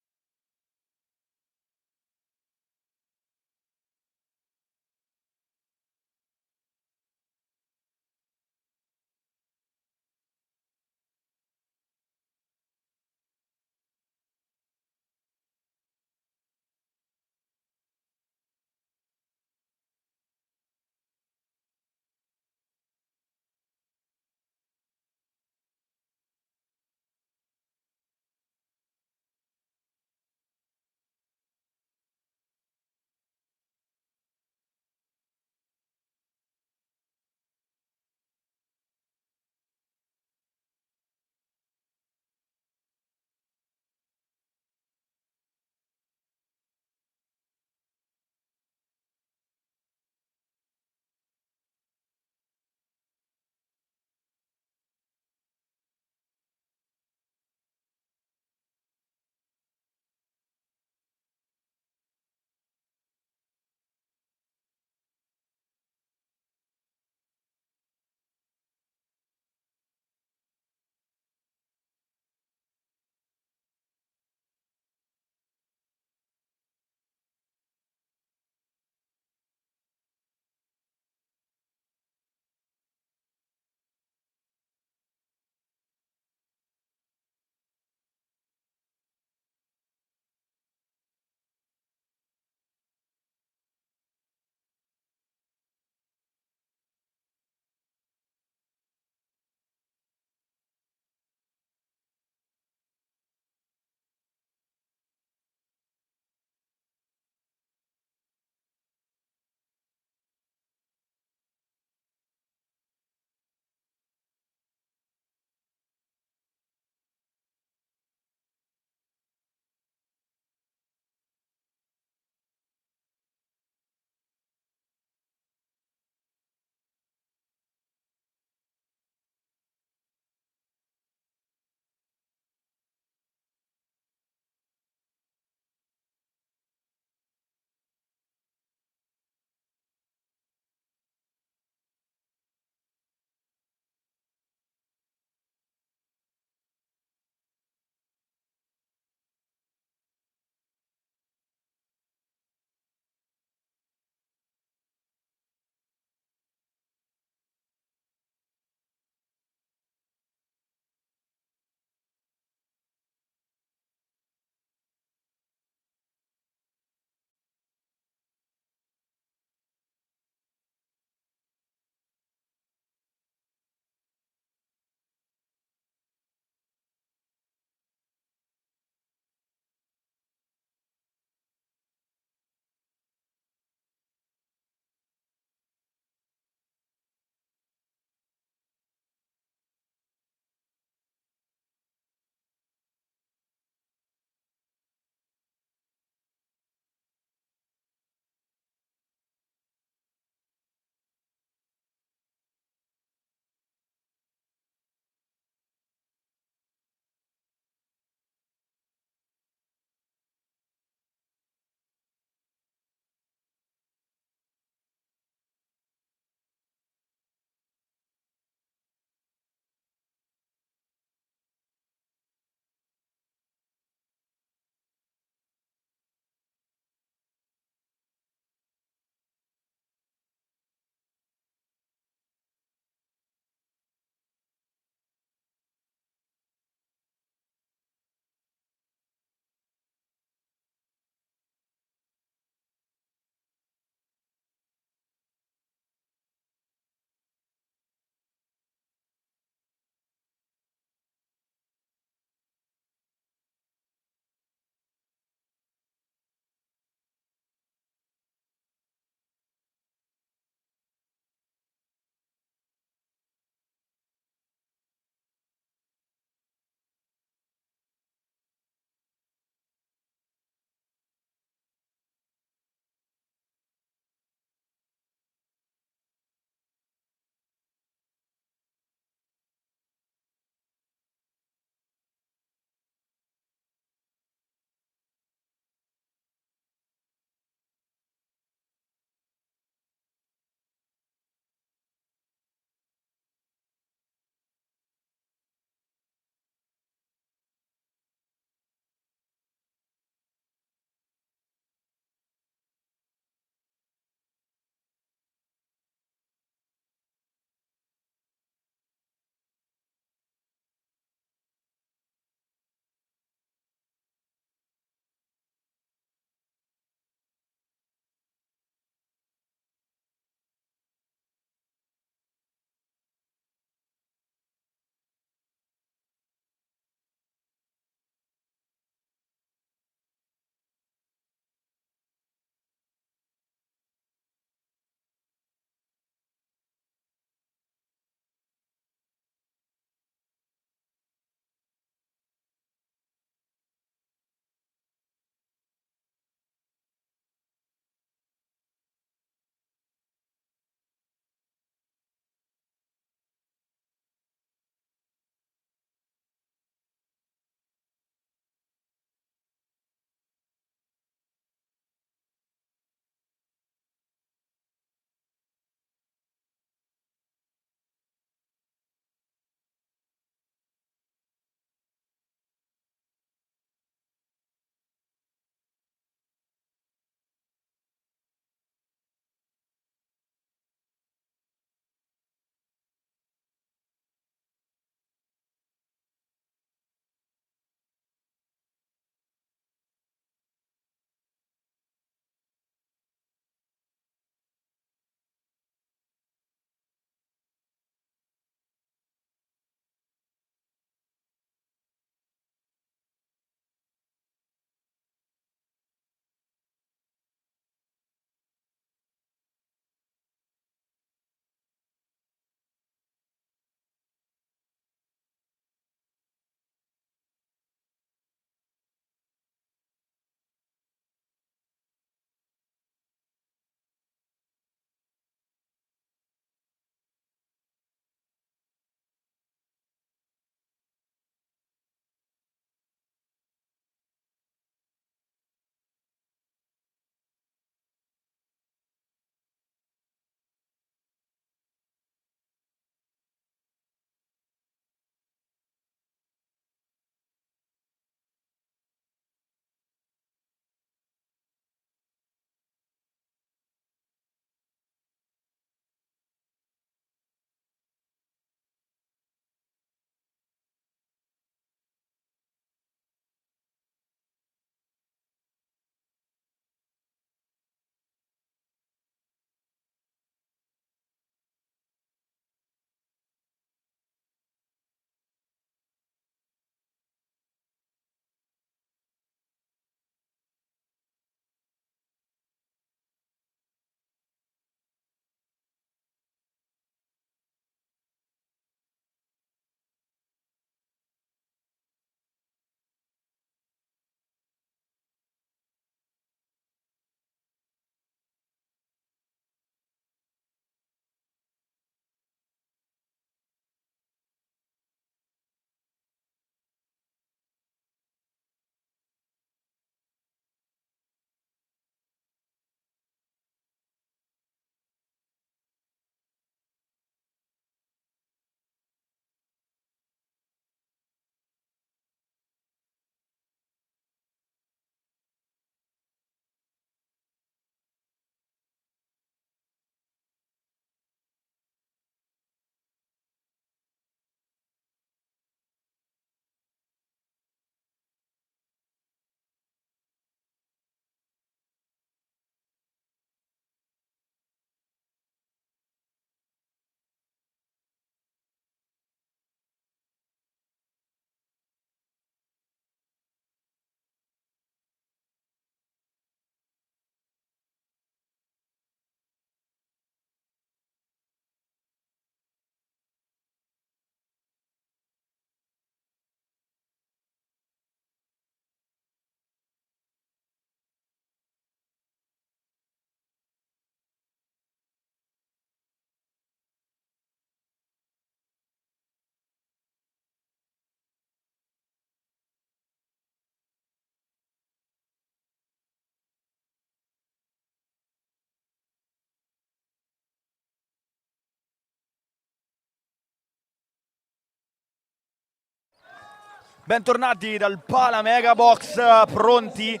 Bentornati dal Pala Mega Box, pronti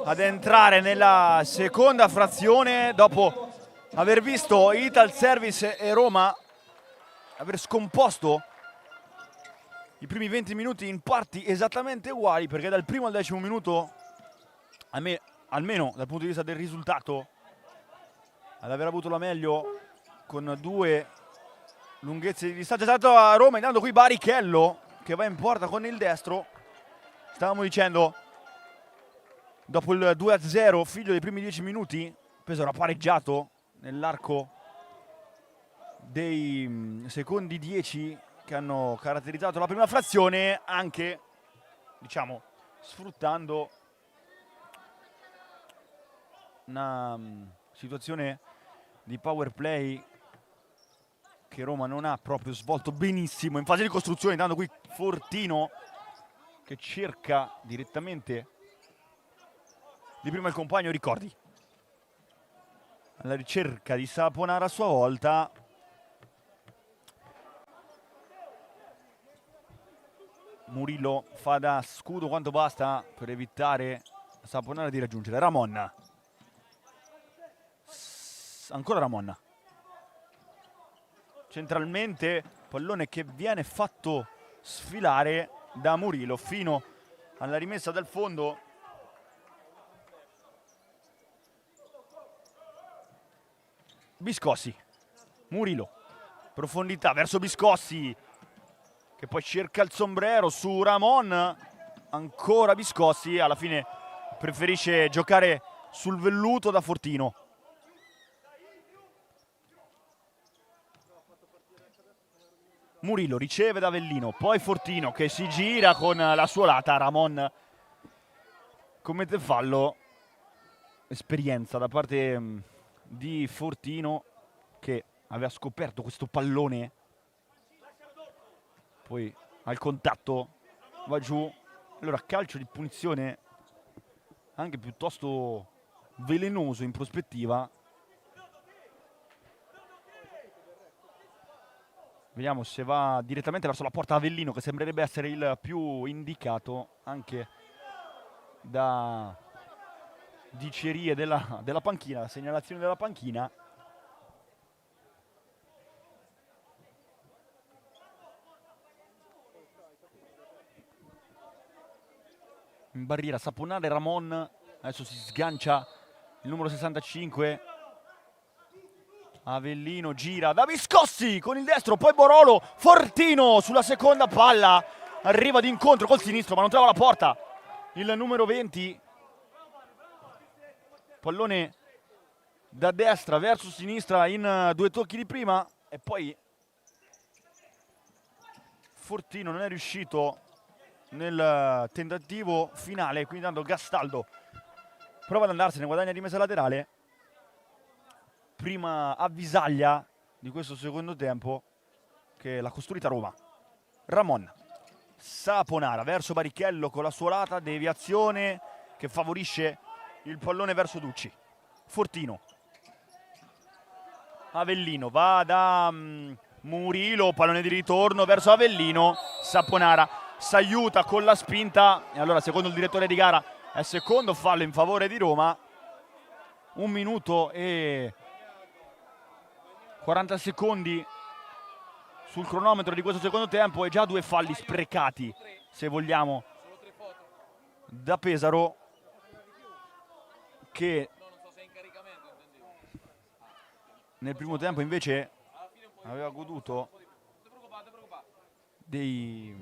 ad entrare nella seconda frazione dopo aver visto Ital Service e Roma aver scomposto i primi 20 minuti in parti esattamente uguali, perché dal primo al 10° minuto, almeno dal punto di vista del risultato, ad aver avuto la meglio con 2 lunghezze di distanza. È stato a Roma, intanto qui Barichello che va in porta con il destro. Stavamo dicendo, dopo il 2-0, figlio dei primi 10 minuti, Pesaro ha pareggiato nell'arco dei secondi 10 che hanno caratterizzato la prima frazione, anche, diciamo, sfruttando una situazione di power play che Roma non ha proprio svolto benissimo in fase di costruzione. Intanto qui Fortino che cerca direttamente di prima il compagno Ricordi, alla ricerca di Saponara a sua volta. Murillo fa da scudo quanto basta per evitare a Saponara di raggiungere Ramon. Ancora Ramon. Centralmente, pallone che viene fatto sfilare da Murillo fino alla rimessa dal fondo. Biscossi, Murillo, profondità verso Biscossi, che poi cerca il sombrero su Ramon. Ancora Biscossi, alla fine preferisce giocare sul velluto da Fortino. Murillo riceve da Avellino, poi Fortino che si gira con la sua lata. Ramon commette fallo. Esperienza da parte di Fortino, che aveva scoperto questo pallone, poi al contatto va giù. Allora calcio di punizione anche piuttosto velenoso in prospettiva. Vediamo se va direttamente verso la porta Avellino, che sembrerebbe essere il più indicato anche da dicerie della panchina, segnalazione della panchina. In barriera Saponara e Ramon. Adesso si sgancia il numero 65. Avellino gira da Biscossi con il destro, poi Borolo. Fortino sulla seconda palla, arriva d'incontro col sinistro ma non trova la porta il numero 20. Pallone da destra verso sinistra in 2 tocchi di prima, e poi Fortino non è riuscito nel tentativo finale, quindi dando Gastaldo prova ad andarsene, guadagna rimessa laterale. Prima avvisaglia di questo secondo tempo che l'ha costruita Roma. Ramon, Saponara verso Barichello con la sua lata, deviazione che favorisce il pallone verso Ducci. Fortino, Avellino va da Murillo, pallone di ritorno verso Avellino. Saponara s'aiuta con la spinta e allora, secondo il direttore di gara, è secondo fallo in favore di Roma. 1 minuto e 40 secondi sul cronometro di questo secondo tempo e già 2 falli sprecati, se vogliamo, da Pesaro, che nel primo tempo invece aveva goduto dei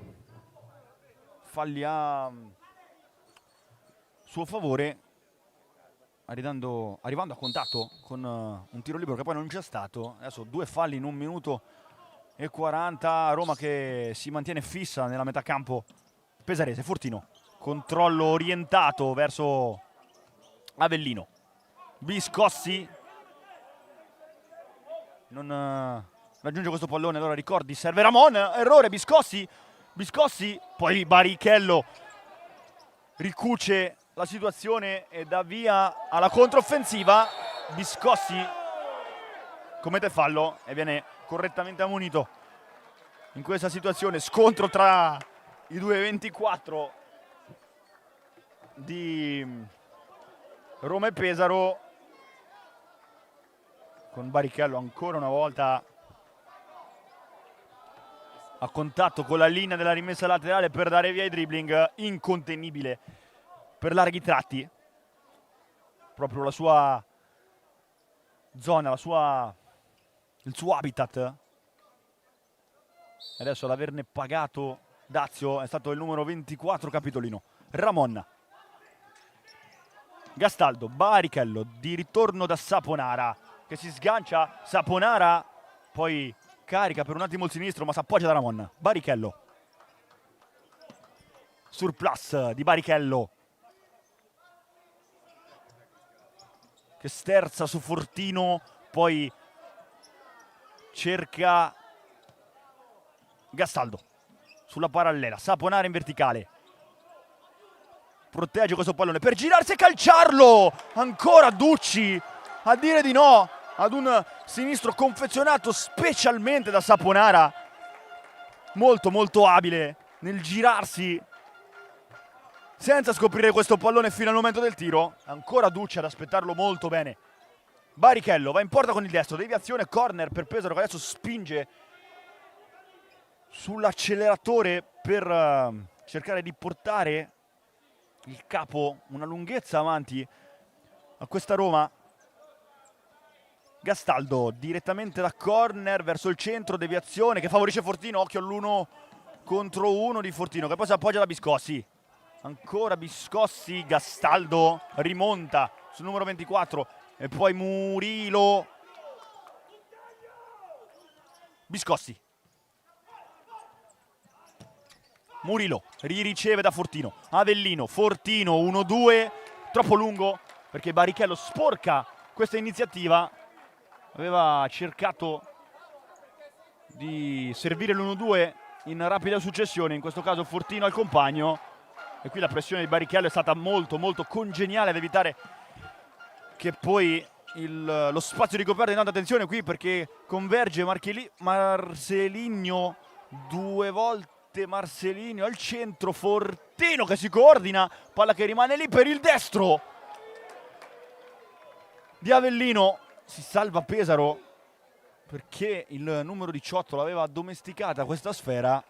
falli a suo favore, arrivando a contatto con un tiro libero che poi non c'è stato. Adesso 2 falli in 1 minuto e 40. Roma che si mantiene fissa nella metà campo pesarese. Fortino, controllo orientato verso Avellino. Biscossi non raggiunge questo pallone, allora Ricordi, serve Ramon, errore Biscossi, poi Barichello ricuce la situazione e dà via alla controffensiva. Biscossi commette fallo e viene correttamente ammonito in questa situazione. Scontro tra i 2-24 di Roma e Pesaro, con Barrichello ancora una volta a contatto con la linea della rimessa laterale per dare via i dribbling, incontenibile per larghi tratti, proprio la sua zona, il suo habitat. E adesso ad averne pagato dazio è stato il numero 24 Capitolino, Ramon. Gastaldo, Barrichello, di ritorno da Saponara, che si sgancia, Saponara poi carica per un attimo il sinistro ma si appoggia da Ramon. Barrichello, surplus di Barrichello, che sterza su Fortino, poi cerca Gastaldo sulla parallela, Saponara in verticale, protegge questo pallone per girarsi e calciarlo. Ancora Ducci a dire di no ad un sinistro confezionato specialmente da Saponara, molto molto abile nel girarsi senza scoprire questo pallone fino al momento del tiro. Ancora Ducci ad aspettarlo molto bene. Barrichello va in porta con il destro, deviazione, corner per Pesaro che adesso spinge sull'acceleratore per cercare di portare il capo una lunghezza avanti a questa Roma. Gastaldo direttamente da corner verso il centro, deviazione che favorisce Fortino, occhio all'1 contro 1 di Fortino che poi si appoggia da Biscossi. Ancora Biscossi, Gastaldo rimonta sul numero 24 e poi Murilo. Biscossi, Murilo ririceve da Fortino, Avellino, Fortino 1-2, troppo lungo perché Barrichello sporca questa iniziativa. Aveva cercato di servire l'1-2 in rapida successione, in questo caso Fortino al compagno, e qui la pressione di Barrichello è stata molto molto congeniale ad evitare che poi lo spazio ricoperto di tanta attenzione qui, perché converge Marcelinho due volte, Marcelinho al centro, Fortino che si coordina, palla che rimane lì per il destro di Avellino. Si salva Pesaro perché il numero 18 l'aveva addomesticata questa sfera.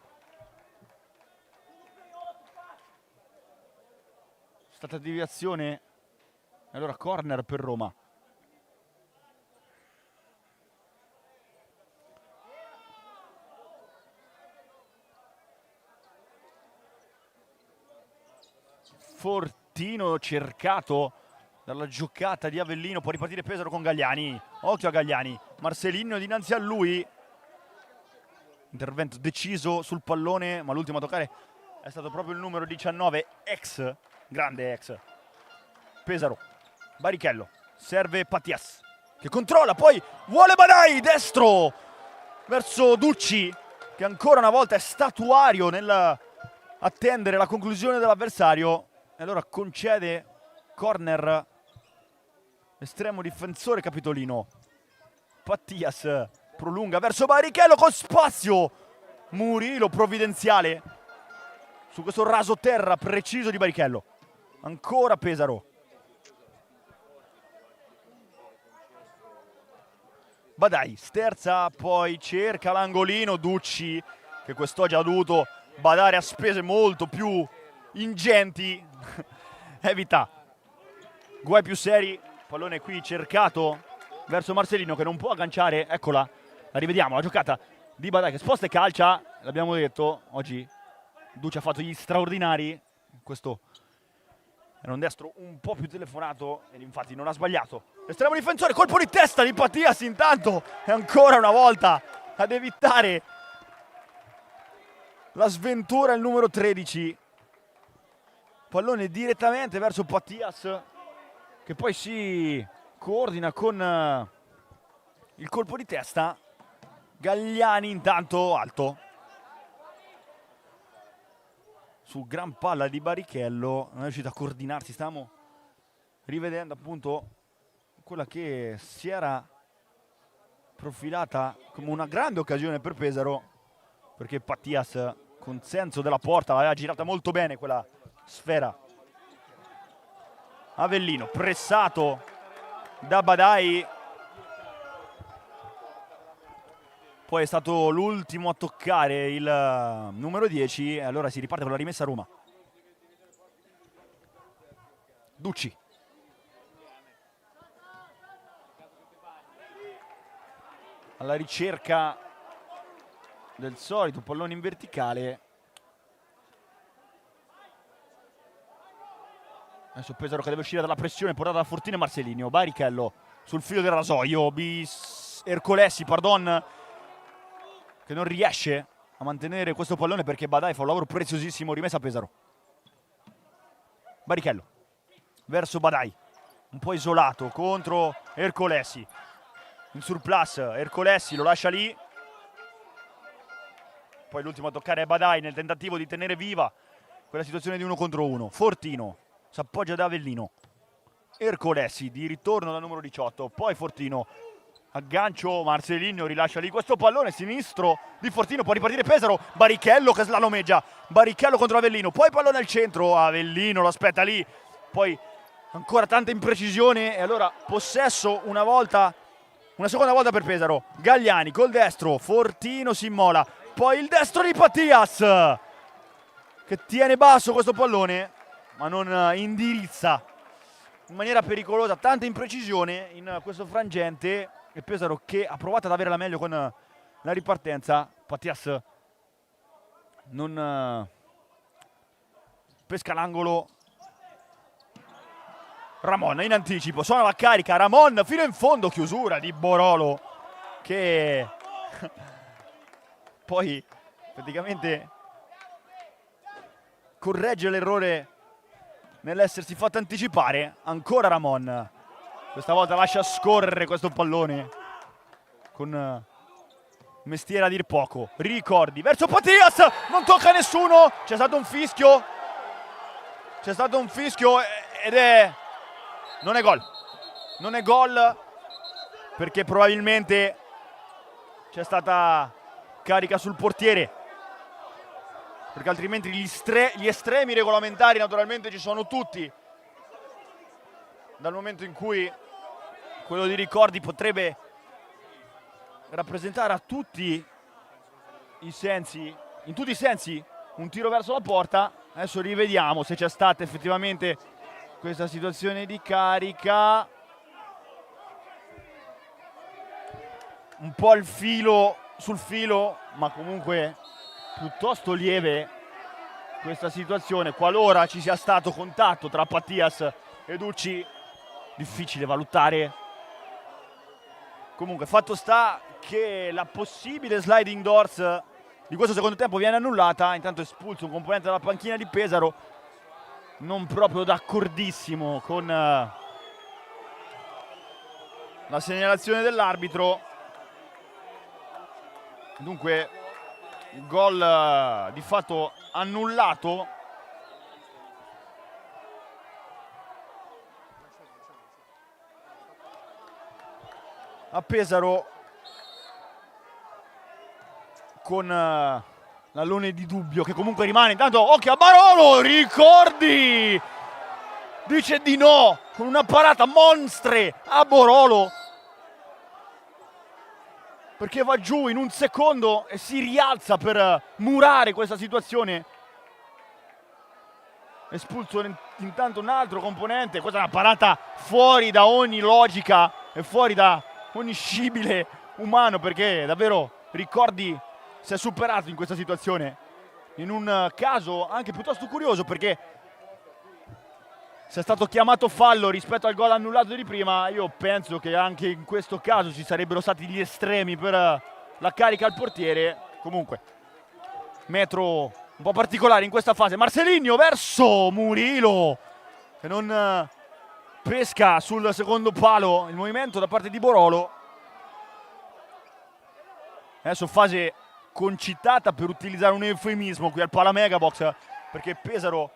È stata deviazione e allora corner per Roma. Fortino cercato dalla giocata di Avellino, può ripartire Pesaro con Gagliani, occhio a Gagliani, Marcelinho dinanzi a lui, intervento deciso sul pallone ma l'ultimo a toccare è stato proprio il numero 19, grande ex Pesaro. Barrichello, serve Patias che controlla, poi vuole Badai, destro verso Ducci che ancora una volta è statuario nell'attendere la conclusione dell'avversario e allora concede corner. Estremo difensore Capitolino. Patias prolunga verso Barrichello con spazio. Murilo provvidenziale su questo rasoterra preciso di Barrichello. Ancora Pesaro. Badai sterza, poi cerca l'angolino. Ducci che quest'oggi ha dovuto badare a spese molto più ingenti. Evita guai più seri. Pallone qui cercato verso Marcelino che non può agganciare, eccola, la rivediamo, la giocata di Badai che sposta e calcia, l'abbiamo detto, oggi Ducci ha fatto gli straordinari, questo era un destro un po' più telefonato ed infatti non ha sbagliato. Estremo difensore, colpo di testa di Patias intanto e ancora una volta ad evitare la sventura il numero 13. Pallone direttamente verso Patias che poi si coordina con il colpo di testa. Gagliani intanto alto su gran palla di Barrichello, non è riuscito a coordinarsi. Stiamo rivedendo appunto quella che si era profilata come una grande occasione per Pesaro, perché Patias consenso della porta, l'aveva girata molto bene quella sfera. Avellino pressato da Badai, poi è stato l'ultimo a toccare il numero 10 e allora si riparte con la rimessa a Roma. Ducci. Alla ricerca del solito pallone in verticale. Adesso Pesaro che deve uscire dalla pressione portata da Fortino e Marcelinho. Barrichello sul filo del rasoio. Ercolessi, pardon, che non riesce a mantenere questo pallone perché Badai fa un lavoro preziosissimo. Rimessa a Pesaro. Barrichello verso Badai, un po' isolato contro Ercolessi. In surplus Ercolessi lo lascia lì. Poi l'ultimo a toccare è Badai nel tentativo di tenere viva quella situazione di 1 contro 1. Fortino si appoggia da Avellino. Ercolessi di ritorno dal numero 18. Poi Fortino, aggancio, Marcelinho rilascia lì questo pallone sinistro di Fortino. Può ripartire Pesaro. Barrichello che slalomeggia. Barrichello contro Avellino. Poi pallone al centro. Avellino lo aspetta lì. Poi ancora tanta imprecisione. E allora possesso una seconda volta per Pesaro. Gagliani col destro. Fortino si immola. Poi il destro di Pattias che tiene basso questo pallone ma non indirizza in maniera pericolosa. Tanta imprecisione in questo frangente e Pesaro che ha provato ad avere la meglio con la ripartenza. Pattias non pesca l'angolo. Ramon in anticipo, suona la carica, Ramon fino in fondo, chiusura di Borolo che poi praticamente corregge l'errore nell'essersi fatto anticipare. Ancora Ramon, questa volta lascia scorrere questo pallone con mestiere a dir poco. Ricordi verso Pattias, non tocca nessuno, c'è stato un fischio ed non è gol perché probabilmente c'è stata carica sul portiere, perché altrimenti gli estremi regolamentari naturalmente ci sono tutti, dal momento in cui quello di Ricordi potrebbe rappresentare a tutti i sensi, in tutti i sensi, un tiro verso la porta. Adesso rivediamo se c'è stata effettivamente questa situazione di carica. Un po' sul filo, ma comunque piuttosto lieve questa situazione. Qualora ci sia stato contatto tra Pattias e Ducci, difficile valutare. Comunque fatto sta che la possibile sliding doors di questo secondo tempo viene annullata. Intanto è espulso un componente della panchina di Pesaro, non proprio d'accordissimo con la segnalazione dell'arbitro. Dunque il gol di fatto annullato. A Pesaro con l'allone di dubbio che comunque rimane. Intanto occhio a Barolo, Ricordi dice di no con una parata monstre a Borolo, perché va giù in un secondo e si rialza per murare questa situazione. Espulso intanto un altro componente. Questa è una parata fuori da ogni logica e fuori da ogni scibile umano, perché davvero Ricordi si è superato in questa situazione, in un caso anche piuttosto curioso, perché se è stato chiamato fallo rispetto al gol annullato di prima, io penso che anche in questo caso ci sarebbero stati gli estremi per la carica al portiere. Comunque metro un po' particolare in questa fase. Marcelinho verso Murilo che non pesca sul secondo palo. Il movimento da parte di Borolo. Adesso fase concitata, per utilizzare un eufemismo, qui al Pala Megabox, perché Pesaro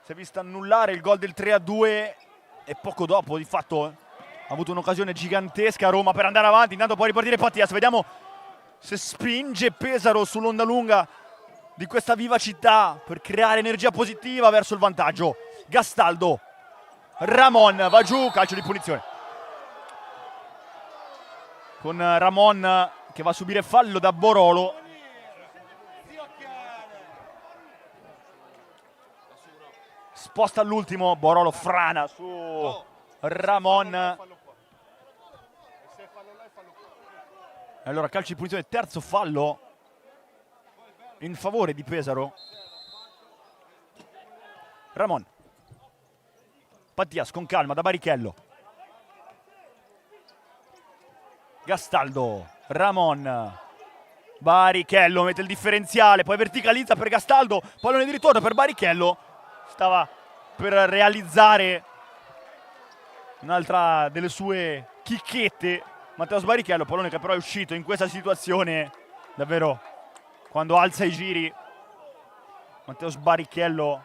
si è vista annullare il gol del 3-2 e poco dopo di fatto ha avuto un'occasione gigantesca a Roma per andare avanti. Intanto può ripartire Pattias, vediamo se spinge Pesaro sull'onda lunga di questa vivacità per creare energia positiva verso il vantaggio. Gastaldo, Ramon va giù, calcio di punizione. Con Ramon che va a subire fallo da Borolo. Sposta all'ultimo, Borolo frana su Ramon. E allora calcio di punizione, terzo fallo in favore di Pesaro. Ramon. Mattias con calma da Barichello. Gastaldo, Ramon. Barichello mette il differenziale, poi verticalizza per Gastaldo, pallone di ritorno per Barichello. Stava per realizzare un'altra delle sue chicchette Matteo Barichello, pallone che però è uscito in questa situazione davvero quando alza i giri. Matteo Barichello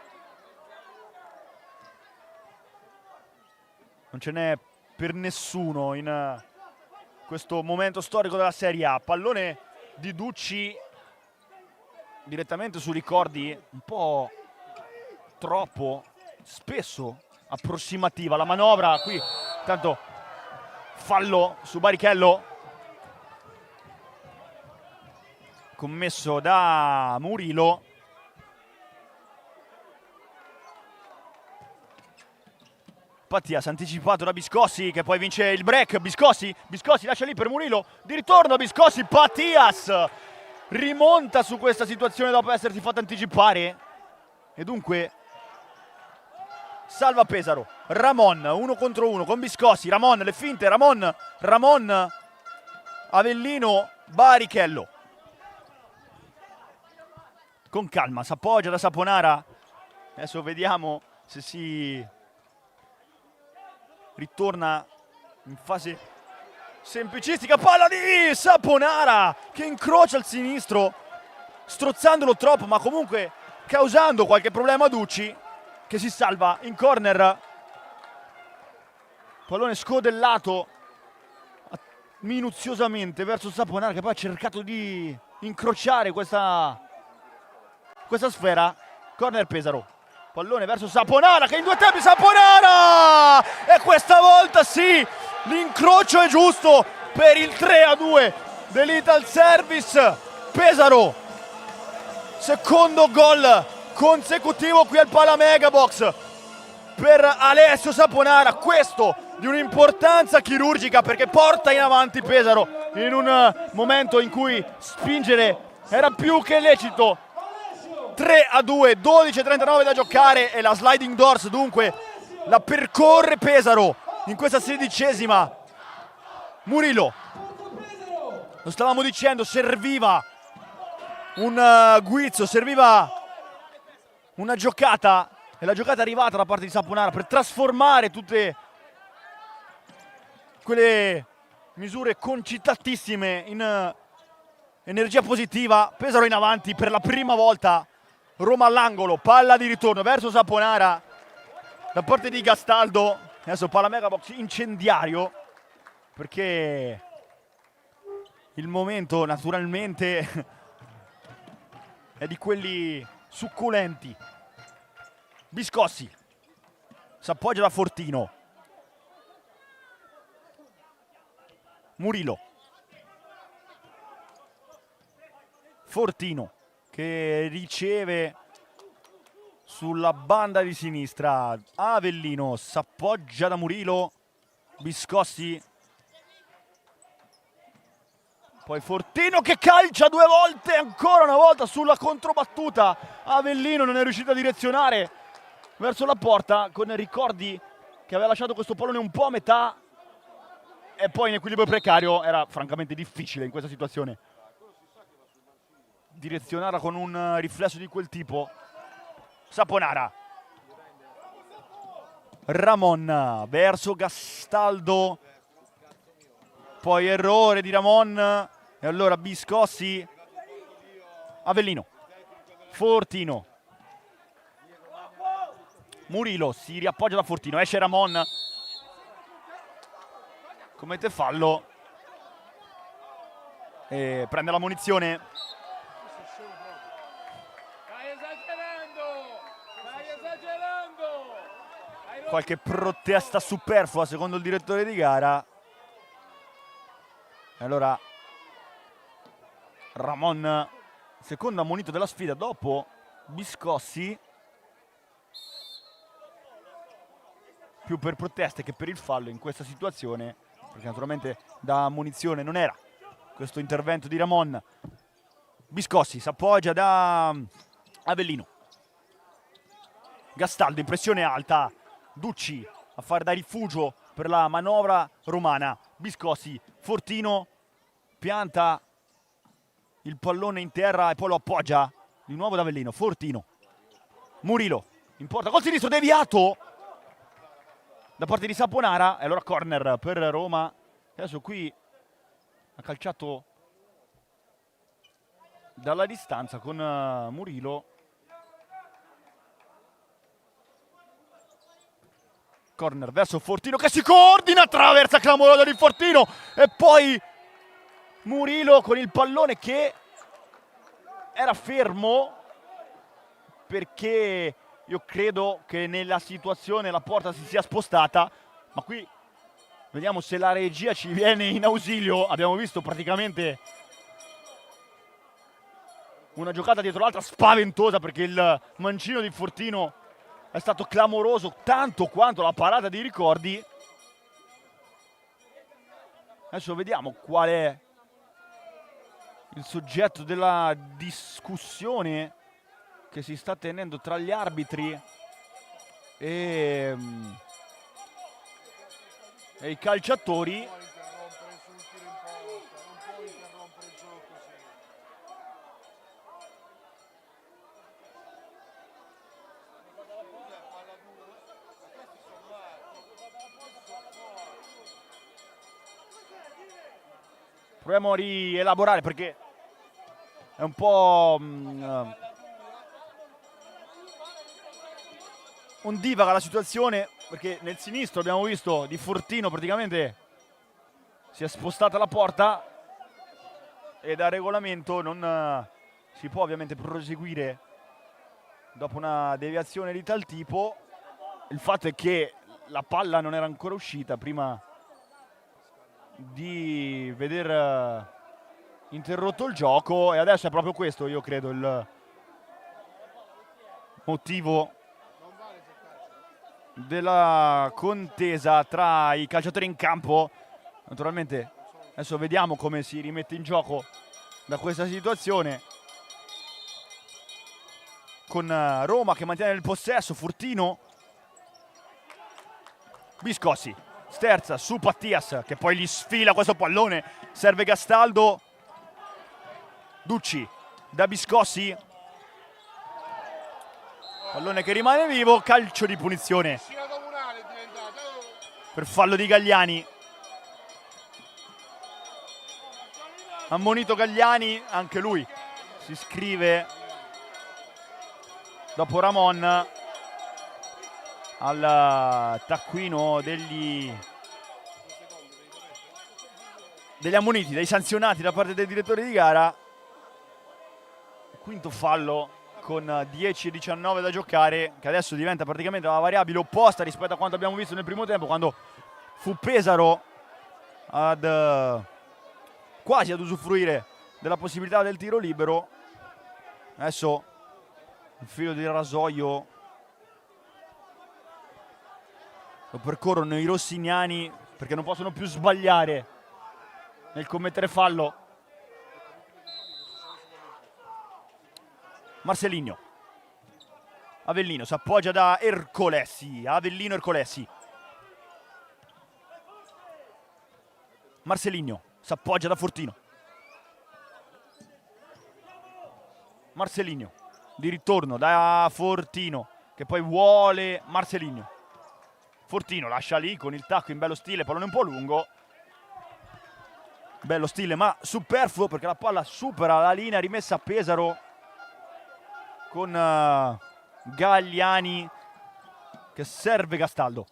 non ce n'è per nessuno in questo momento storico della Serie A. Pallone di Ducci direttamente su ricordi un po' troppo spesso approssimativa la manovra qui. Tanto fallo su Barichello commesso da Murillo. Mattias anticipato da Biscossi che poi vince il break. Biscossi lascia lì per Murillo, di ritorno Biscossi, Mattias rimonta su questa situazione dopo essersi fatto anticipare e dunque salva Pesaro. Ramon 1 contro 1 con Biscossi, Ramon le finte, Ramon Avellino, Barichello con calma, si appoggia da Saponara. Adesso vediamo se si ritorna in fase semplicistica. Palla di Saponara che incrocia il sinistro strozzandolo troppo, ma comunque causando qualche problema a Ducci, che si salva in corner. Pallone scodellato minuziosamente verso Saponara, che poi ha cercato di incrociare questa sfera. Corner Pesaro. Pallone verso Saponara che in due tempi Saponara! E questa volta sì, l'incrocio è giusto per il 3-2 dell'Ital Service. Pesaro, secondo gol consecutivo qui al Pala Megabox per Alessio Saponara, questo di un'importanza chirurgica perché porta in avanti Pesaro in un momento in cui spingere era più che lecito. 3-2, 12:39 da giocare e la sliding doors dunque la percorre Pesaro in questa 16ª. Murillo, lo stavamo dicendo, serviva un guizzo, serviva una giocata e la giocata è arrivata da parte di Saponara per trasformare tutte quelle misure concitatissime in energia positiva. Pesaro in avanti per la prima volta. Roma all'angolo, palla di ritorno verso Saponara da parte di Gastaldo. Adesso palla Megabox incendiario perché il momento naturalmente è di quelli succulenti. Biscossi si appoggia da Fortino. Murillo. Fortino che riceve sulla banda di sinistra. Avellino si appoggia da Murillo. Biscossi. Poi Fortino che calcia due volte, ancora una volta sulla controbattuta. Avellino non è riuscito a direzionare verso la porta con ricordi che aveva lasciato questo pallone un po' a metà e poi in equilibrio precario era francamente difficile in questa situazione direzionarla con un riflesso di quel tipo. Saponara. Ramon verso Gastaldo. Poi errore di Ramon. E allora Biscossi. Avellino. Fortino. Murillo si riappoggia da Fortino. Esce Ramon. Commette fallo. e prende la munizione. Stai esagerando! Stai esagerando! Qualche protesta superflua secondo il direttore di gara. E allora Ramon, secondo ammonito della sfida dopo Biscossi, più per proteste che per il fallo in questa situazione, perché naturalmente da ammonizione non era questo intervento di Ramon. Biscossi si appoggia da Avellino. Gastaldo in pressione alta, Ducci a fare da rifugio per la manovra romana. Biscossi, Fortino pianta il pallone in terra e poi lo appoggia di nuovo da Avellino. Fortino, Murilo in porta, col sinistro deviato da parte di Saponara, e allora corner per Roma. Adesso qui ha calciato dalla distanza con Murilo. Corner verso Fortino che si coordina, attraversa clamoroso di Fortino e poi Murilo con il pallone che era fermo, perché io credo che nella situazione la porta si sia spostata, ma qui vediamo se la regia ci viene in ausilio. Abbiamo visto praticamente una giocata dietro l'altra spaventosa, perché il mancino di Fortino è stato clamoroso tanto quanto la parata di Ricordi. Adesso vediamo qual è il soggetto della discussione che si sta tenendo tra gli arbitri e i calciatori. Proviamo a rielaborare perché è un po' ondivaga la situazione, perché nel sinistro abbiamo visto di Fortino praticamente si è spostata la porta e da regolamento non si può ovviamente proseguire dopo una deviazione di tal tipo. Il fatto è che la palla non era ancora uscita prima di veder interrotto il gioco, e adesso è proprio questo, io credo, il motivo della contesa tra i calciatori in campo. Naturalmente adesso vediamo come si rimette in gioco da questa situazione, con Roma che mantiene il possesso. Fortino, Biscossi sterza su Pattias che poi gli sfila questo pallone, serve Gastaldo. Ducci da Biscossi, pallone che rimane vivo, calcio di punizione per fallo di Gagliani. Ammonito Gagliani, anche lui si iscrive dopo Ramon al taccuino degli ammoniti, dei sanzionati da parte del direttore di gara. Quinto fallo con 10-19 da giocare, che adesso diventa praticamente la variabile opposta rispetto a quanto abbiamo visto nel primo tempo, quando fu Pesaro quasi ad usufruire della possibilità del tiro libero. Adesso il filo di rasoio lo percorrono i rossiniani, perché non possono più sbagliare nel commettere fallo. Marcelinho, Avellino si appoggia da Ercolessi, Avellino, Ercolessi. Marcelinho si appoggia da Fortino. Marcelinho di ritorno da Fortino, che poi vuole Marcelinho. Fortino lascia lì con il tacco in bello stile, pallone un po' lungo, bello stile ma superfluo, perché la palla supera la linea rimessa a Pesaro, con Gagliani che serve Gastaldo.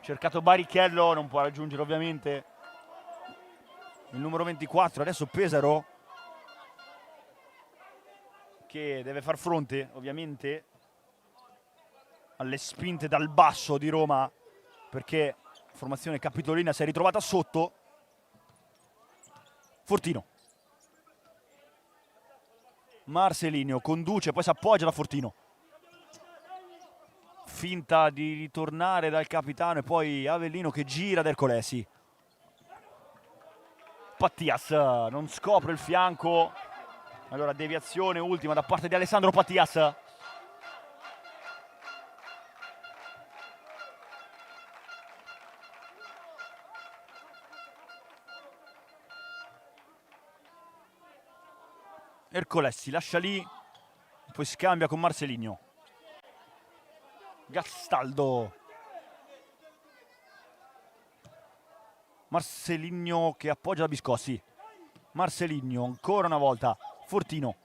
Cercato Barichello, non può raggiungere ovviamente il numero 24, adesso Pesaro, che deve far fronte ovviamente alle spinte dal basso di Roma, perché la formazione capitolina si è ritrovata sotto. Fortino, Marcelinho conduce, poi si appoggia da Fortino, finta di ritornare dal capitano e poi Avellino che gira ad Ercolesi. Pattias non scopre il fianco, allora deviazione ultima da parte di Alessandro Pattias. Ercolesi lascia lì, poi scambia con Marcelinho. Gastaldo. Marcelinho che appoggia da Biscossi. Marcelinho ancora una volta. Fortino.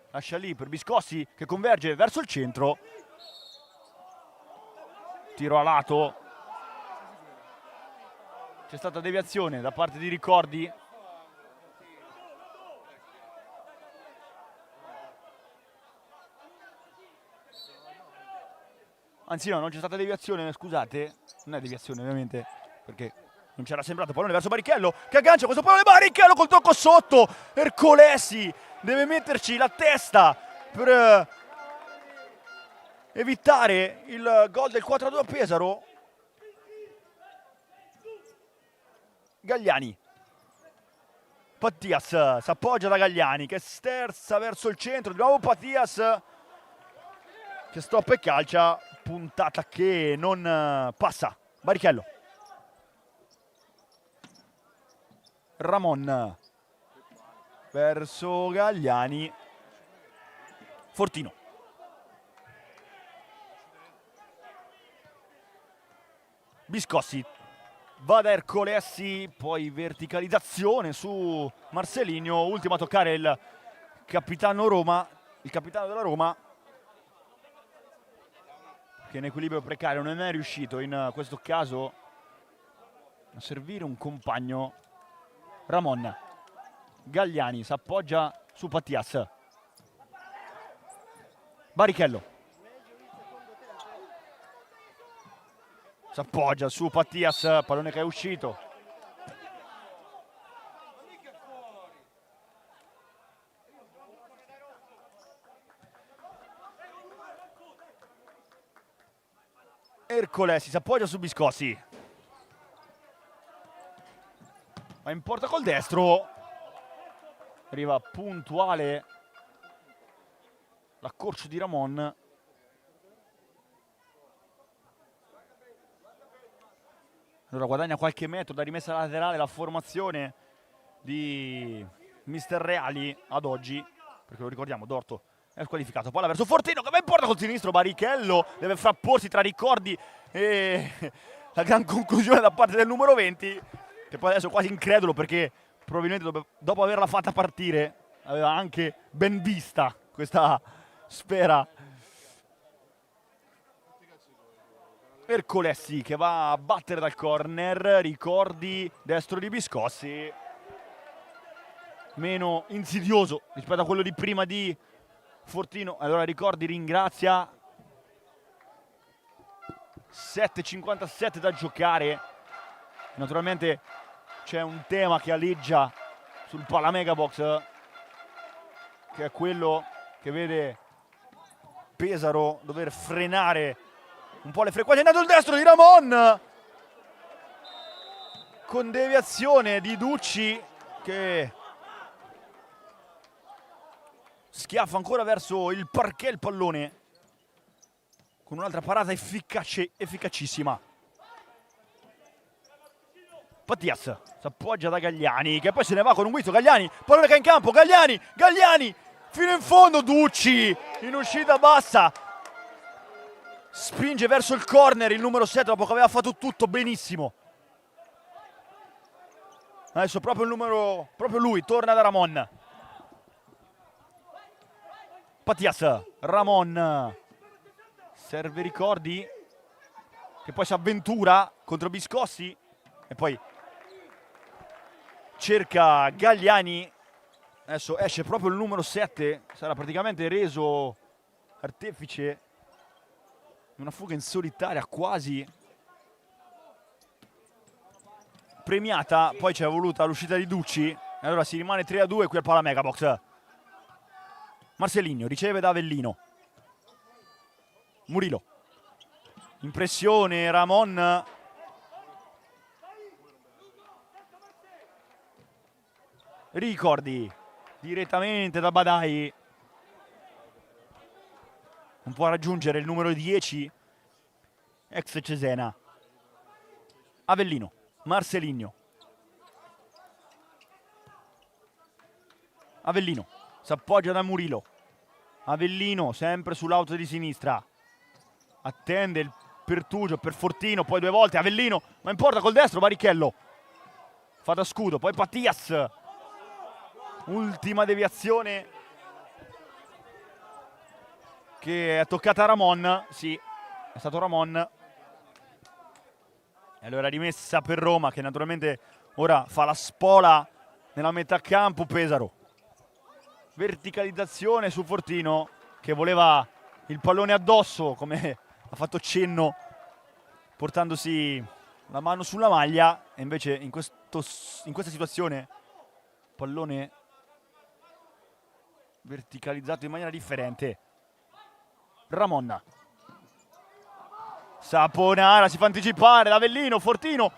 Lascia lì per Biscossi che converge verso il centro. Tiro a lato. C'è stata deviazione da parte di Ricordi. Anzi no, non c'è stata deviazione, scusate. Non è deviazione ovviamente, perché non c'era sembrato. Pallone verso Barrichello, che aggancia questo pallone. Barrichello col tocco sotto. Ercolesi deve metterci la testa per evitare il gol del 4-2 a Pesaro. Gagliani. Pattias si appoggia da Gagliani che sterza verso il centro. Di nuovo Pattias che stoppa e calcia. Puntata che non passa. Barrichello. Ramon verso Gagliani. Fortino. Biscossi va da Ercolesi, poi verticalizzazione su Marcelinho, ultimo a toccare il capitano Roma, il capitano della Roma, che in equilibrio precario non è riuscito in questo caso a servire un compagno. Ramon. Gagliani si appoggia su Pattias. Barrichello. Si appoggia su Pattias, pallone che è uscito. Ercolesi si appoggia su Biscossi. Va in porta col destro. Arriva puntuale l'accorcio di Ramon. Allora guadagna qualche metro da rimessa laterale la formazione di Mister Reali ad oggi, perché lo ricordiamo, Dorto è squalificato. Palla verso Fortino che va in porta col sinistro. Barrichello deve frapporsi tra Ricordi e la gran conclusione da parte del numero 20, che poi adesso è quasi incredulo perché probabilmente dopo averla fatta partire aveva anche ben vista questa sfera. Ercolesi che va a battere dal corner. Ricordi destro di Biscossi, meno insidioso rispetto a quello di prima di Fortino. Allora Ricordi ringrazia. 7:57 da giocare. Naturalmente c'è un tema che aleggia sul Palamegabox, che è quello che vede Pesaro dover frenare un po' le frequenze. È andato il destro di Ramon con deviazione di Ducci che schiaffa ancora verso il parquet il pallone con un'altra parata efficacissima. Pattias si appoggia da Gagliani che poi se ne va con un guizzo. Gagliani, pallone che è in campo. Gagliani fino in fondo. Ducci in uscita bassa spinge verso il corner il numero 7 dopo che aveva fatto tutto benissimo. Adesso proprio lui torna da Ramon. Pattias, Ramon serve Ricordi che poi si avventura contro Biscossi e poi cerca Galliani, adesso esce proprio il numero 7, sarà praticamente reso artefice di una fuga in solitaria quasi premiata, poi c'è voluta l'uscita di Ducci e allora si rimane 3-2 qui al Pala Megabox. Marcelinho riceve da Avellino, Murillo, impressione Ramon, Ricordi direttamente da Badai, non può raggiungere il numero 10 ex Cesena. Avellino, Marcelinho, Avellino si appoggia da Murillo, Avellino sempre sull'auto di sinistra, attende il pertugio per Fortino, poi 2 volte Avellino, ma in porta col destro Barrichello, fa da scudo, poi Pattias, ultima deviazione che è toccata a Ramon, sì, è stato Ramon. E allora rimessa per Roma che naturalmente ora fa la spola nella metà campo. Pesaro, verticalizzazione su Fortino che voleva il pallone addosso, come ha fatto cenno portandosi la mano sulla maglia, e invece in questa situazione pallone verticalizzato in maniera differente. Ramon, Saponara si fa anticipare da Avellino, Fortino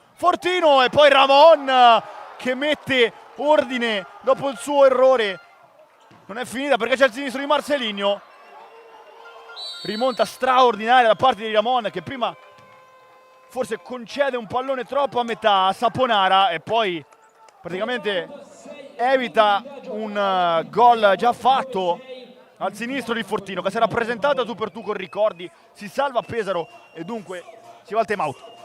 e poi Ramon che mette ordine dopo il suo errore. Non è finita perché c'è il sinistro di Marcelinho, rimonta straordinaria da parte di Ramon che prima forse concede un pallone troppo a metà a Saponara e poi praticamente evita un gol già fatto al sinistro di Fortino che si era presentato tu per tu con Ricordi, si salva Pesaro e dunque si va al time out.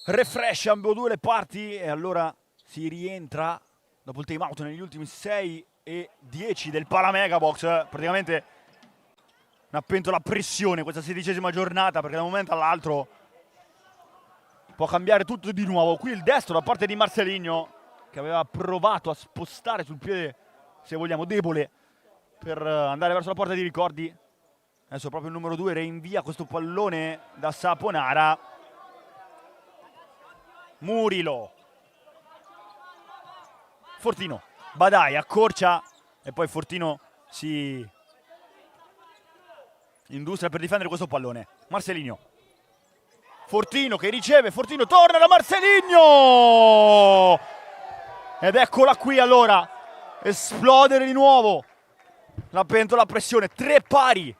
Refresh ambedue le parti e allora si rientra dopo il time out negli ultimi 6 e 10 del Pala Megabox. Praticamente una pentola a pressione questa 16ª giornata perché da un momento all'altro può cambiare tutto di nuovo. Qui il destro da parte di Marcelinho che aveva provato a spostare sul piede, se vogliamo, debole per andare verso la porta di Ricordi. Adesso proprio il numero 2 rinvia questo pallone da Saponara. Murillo, Fortino, Badai accorcia e poi Fortino si industria per difendere questo pallone. Marcelinho, Fortino che riceve, Fortino torna da Marcelinho ed eccola qui allora esplodere di nuovo la pentola a pressione, 3 pari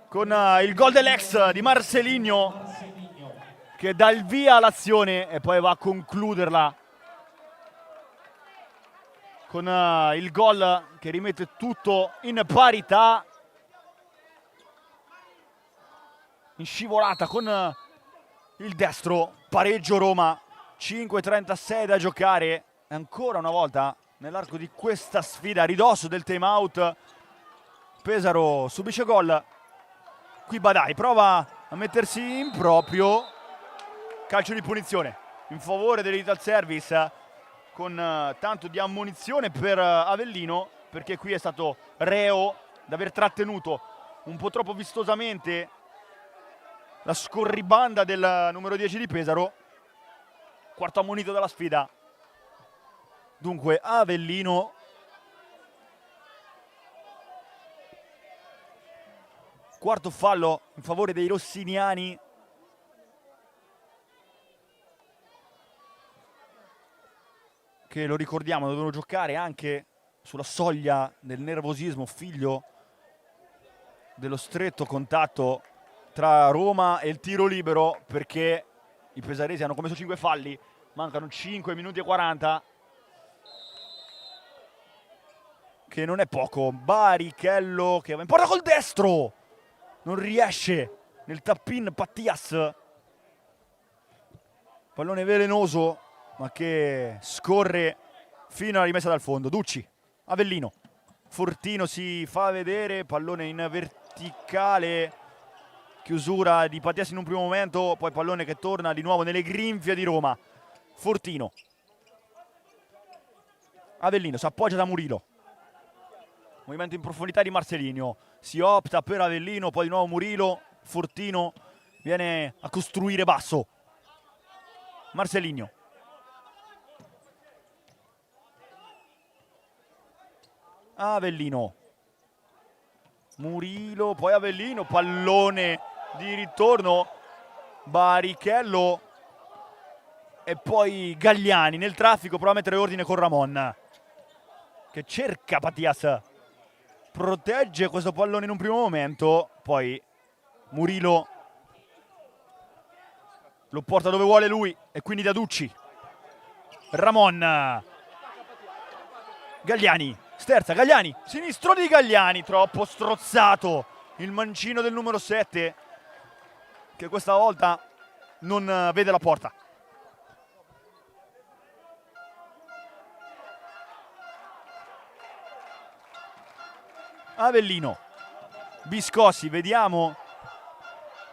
con il gol dell'ex di Marcelinho che dà il via all'azione e poi va a concluderla con il gol che rimette tutto in parità, in scivolata con il destro. Pareggio Roma, 5:36 da giocare e ancora una volta nell'arco di questa sfida, a ridosso del time out. Pesaro subisce gol. Qui Badai prova a mettersi in proprio. Calcio di punizione in favore dell'Ital Service, con tanto di ammonizione per Avellino, perché qui è stato reo d'aver trattenuto un po' troppo vistosamente la scorribanda del numero 10 di Pesaro. Quarto ammonito della sfida. Dunque Avellino. Quarto fallo in favore dei rossiniani. Che, lo ricordiamo, dovevano giocare anche sulla soglia del nervosismo, figlio dello stretto contatto tra Roma e il tiro libero, perché i pesaresi hanno commesso 5 falli, mancano 5 minuti e 40, che non è poco. Barichello che va in porta col destro, non riesce nel tap-in Pattias. Pallone velenoso, ma che scorre fino alla rimessa dal fondo. Ducci, Avellino, Fortino si fa vedere, pallone in verticale, chiusura di Pattias in un primo momento, poi pallone che torna di nuovo nelle grinfie di Roma. Fortino, Avellino si appoggia da Murillo, movimento in profondità di Marcelinho, si opta per Avellino, poi di nuovo Murillo. Fortino viene a costruire basso. Marcelinho, Avellino, Murillo, poi Avellino, pallone di ritorno, Barichello e poi Gagliani nel traffico, prova a mettere ordine con Ramon che cerca Pattias, protegge questo pallone in un primo momento, poi Murillo lo porta dove vuole lui e quindi da Ducci. Ramon, Gagliani, sterza, Gagliani, sinistro di Gagliani, troppo strozzato il mancino del numero 7, che questa volta non vede la porta. Avellino, Biscossi, vediamo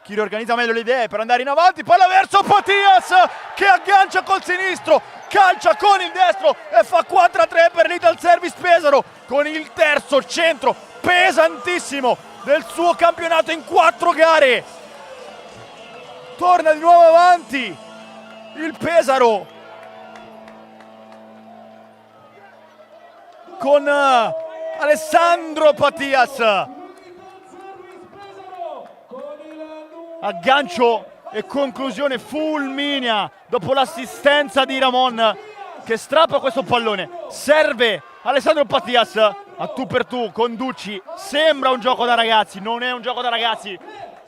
chi riorganizza meglio le idee per andare in avanti, palla verso Pattias che aggancia col sinistro, calcia con il destro e fa 4-3 per l'Ital Service Pesaro, con il terzo centro pesantissimo del suo campionato in 4 gare. Torna di nuovo avanti il Pesaro con Alessandro Pattias. Aggancio e conclusione fulminea dopo l'assistenza di Ramon che strappa questo pallone. Serve Alessandro Pattias a tu per tu con Ducci. Sembra un gioco da ragazzi, non è un gioco da ragazzi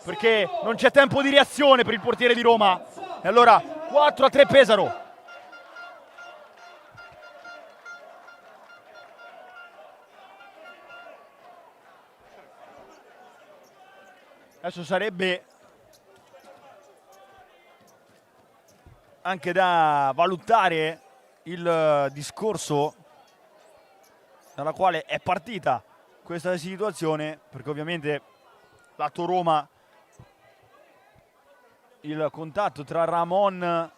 perché non c'è tempo di reazione per il portiere di Roma. E allora 4-3 Pesaro. Adesso sarebbe anche da valutare il discorso dalla quale è partita questa situazione, perché ovviamente lato Roma il contatto tra Ramon Annullato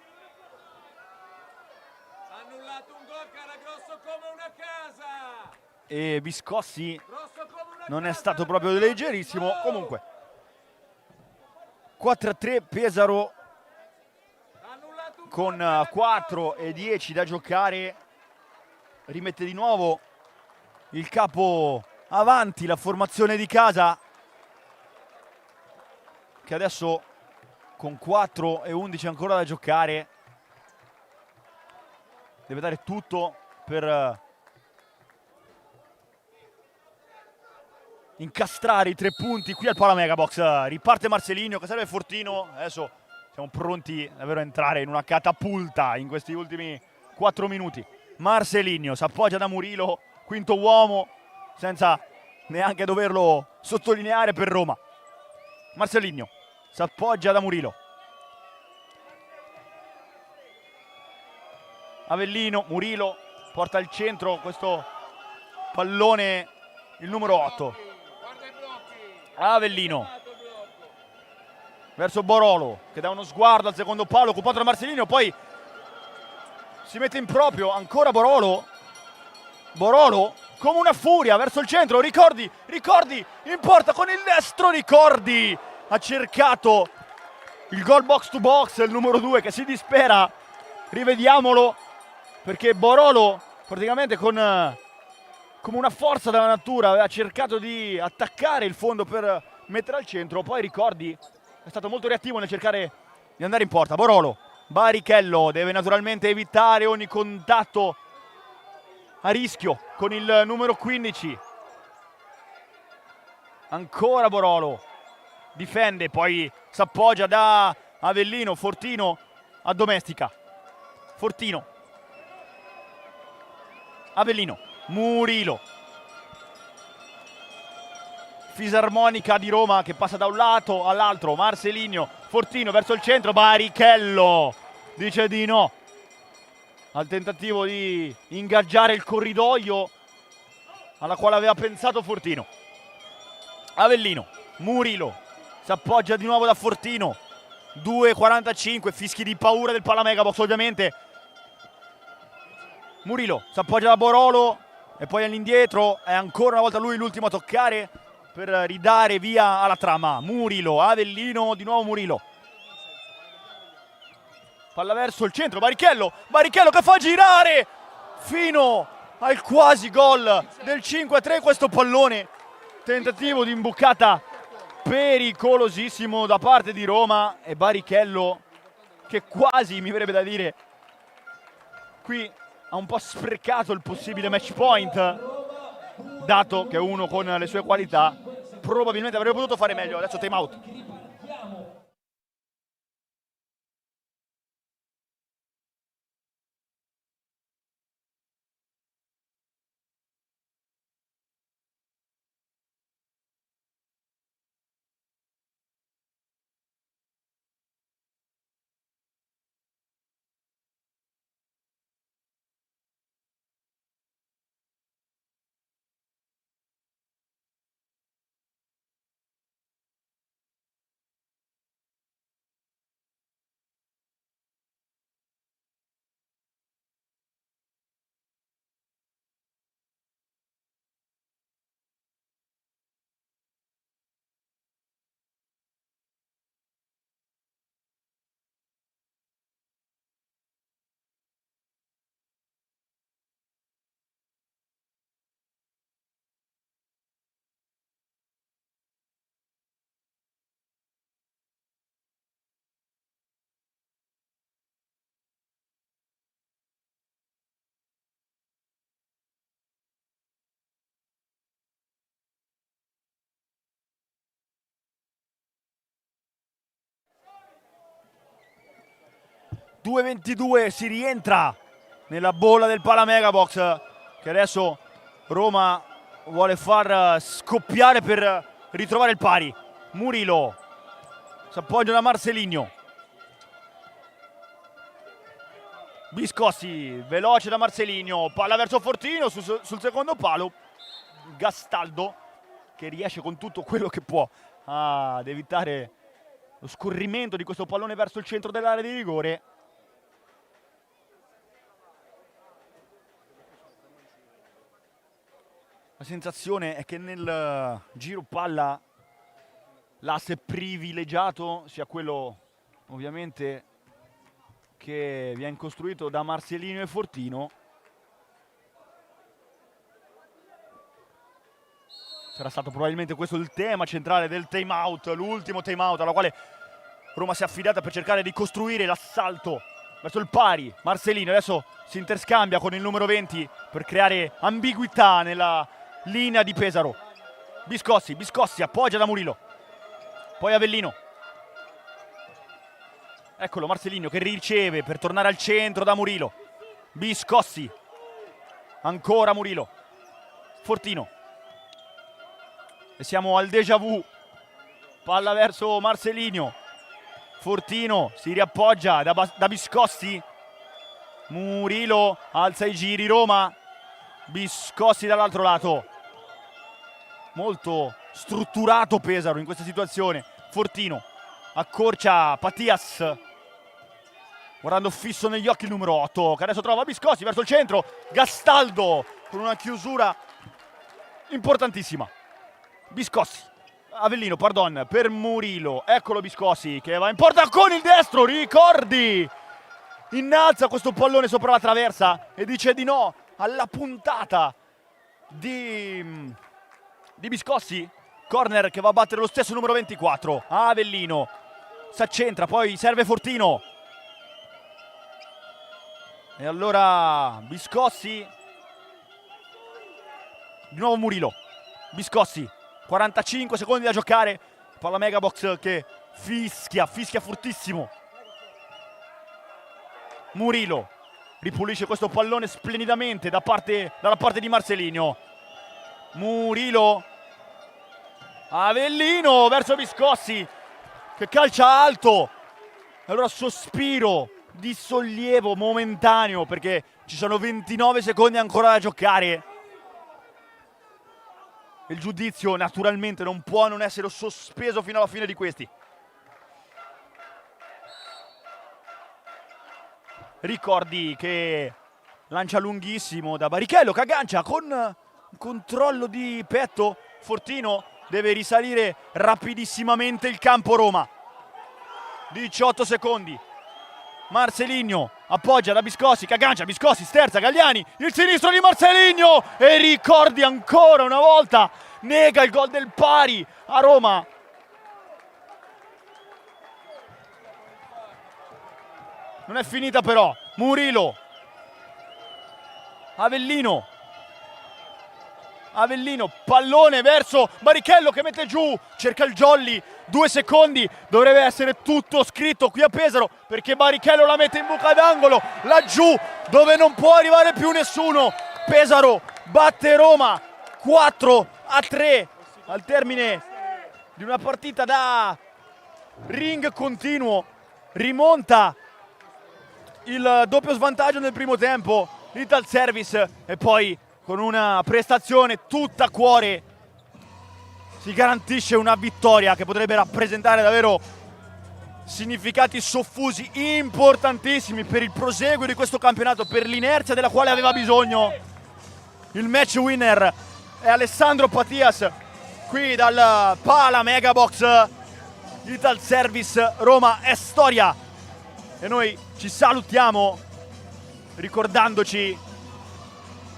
un gol che era grosso come una casa. e Biscossi Grosso come una non è casa. stato proprio leggerissimo. Comunque 4-3 Pesaro Annullato un gol con che era 4 e 10 da giocare, rimette di nuovo il capo avanti la formazione di casa, che adesso con 4 e 11 ancora da giocare deve dare tutto per incastrare i 3 punti qui al Pala Megabox. Riparte Marcelinho che serve Fortino. Adesso siamo pronti davvero a entrare in una catapulta in questi ultimi 4 minuti. Marcelinho si appoggia da Murillo, quinto uomo, senza neanche doverlo sottolineare per Roma. Marcelinho si appoggia da Murillo. Avellino, Murillo, porta al centro questo pallone il numero 8. Guarda i blocchi. Avellino verso Borolo che dà uno sguardo al secondo palo occupato da Marcelino, poi si mette in proprio ancora Borolo come una furia verso il centro. Ricordi in porta con il destro. Ricordi ha cercato il goal box to box, il numero 2 che si dispera. Rivediamolo, perché Borolo praticamente come una forza della natura aveva cercato di attaccare il fondo per mettere al centro. Poi Ricordi è stato molto reattivo nel cercare di andare in porta. Borolo, Barichello deve naturalmente evitare ogni contatto a rischio con il numero 15. Ancora Borolo difende, poi si appoggia da Avellino. Fortino addomestica. Fortino, Avellino, Murilo, fisarmonica di Roma che passa da un lato all'altro. Marcelino, Fortino verso il centro. Barichello dice di no al tentativo di ingaggiare il corridoio alla quale aveva pensato Fortino. Avellino, Murilo si appoggia di nuovo da Fortino. 2:45, fischi di paura del Palamegabox ovviamente. Murilo si appoggia da Borolo e poi all'indietro. È ancora una volta lui l'ultimo a toccare per ridare via alla trama. Murilo, Avellino, di nuovo Murilo. Palla verso il centro, Barichello che fa girare fino al quasi gol del 5-3 questo pallone. Tentativo di imbucata pericolosissimo da parte di Roma, e Barichello che quasi, mi verrebbe da dire, qui ha un po' sprecato il possibile match point, dato che uno con le sue qualità probabilmente avrebbe potuto fare meglio. Adesso time out. 2:22, si rientra nella bolla del Palamegabox che adesso Roma vuole far scoppiare per ritrovare il pari. Murilo si appoggia da Marcelino. Biscossi, veloce da Marcelino, palla verso Fortino sul secondo palo. Gastaldo che riesce con tutto quello che può ad evitare lo scorrimento di questo pallone verso il centro dell'area di rigore. La sensazione è che nel giro palla l'asse privilegiato sia quello ovviamente che viene costruito da Marcelino e Fortino. Sarà stato probabilmente questo il tema centrale del time out, l'ultimo time out alla quale Roma si è affidata per cercare di costruire l'assalto verso il pari. Marcelino adesso si interscambia con il numero 20 per creare ambiguità nella linea di Pesaro. Biscossi appoggia da Murilo, poi Avellino. Eccolo Marcelino che riceve per tornare al centro da Murilo. Biscossi, ancora Murilo, Fortino, e siamo al déjà vu. Palla verso Marcelino. Fortino si riappoggia da Biscossi. Murilo alza i giri, Roma. Biscossi dall'altro lato. Molto strutturato Pesaro in questa situazione. Fortino accorcia Patias, guardando fisso negli occhi il numero 8, che adesso trova Biscossi verso il centro. Gastaldo con una chiusura importantissima. Biscossi, Avellino, pardon, per Murilo. Eccolo Biscossi che va in porta con il destro. Ricordi innalza questo pallone sopra la traversa e dice di no alla puntata di Biscossi. Corner che va a battere lo stesso numero 24. Avellino s'accentra, poi serve Fortino. E allora Biscossi. Di nuovo Murilo. Biscossi, 45 secondi da giocare. Palla Megabox che fischia fortissimo. Murilo ripulisce questo pallone splendidamente dalla parte di Marcelinho. Murilo, Avellino verso Biscossi che calcia alto. E allora sospiro di sollievo momentaneo perché ci sono 29 secondi ancora da giocare. Il giudizio naturalmente non può non essere sospeso fino alla fine di questi. Ricordi che lancia lunghissimo da Barichello che aggancia con un controllo di petto. Fortino deve risalire rapidissimamente il campo Roma. 18 secondi. Marcelinho appoggia da Biscossi che aggancia, Biscossi sterza, Galliani, il sinistro di Marcelinho e Ricordi ancora una volta nega il gol del pari a Roma. Non è finita però. Murilo, Avellino, pallone verso Barichello che mette giù, cerca il jolly, 2 secondi, dovrebbe essere tutto scritto qui a Pesaro perché Barichello la mette in buca d'angolo, laggiù dove non può arrivare più nessuno. Pesaro batte Roma 4-3 al termine di una partita da ring continuo, rimonta il doppio svantaggio nel primo tempo, l'Ital Service e poi con una prestazione tutta cuore si garantisce una vittoria che potrebbe rappresentare davvero significati soffusi importantissimi per il proseguo di questo campionato, per l'inerzia della quale aveva bisogno. Il match winner è Alessandro Patias qui dal Pala Megabox. Ital Service Roma è storia e noi ci salutiamo ricordandoci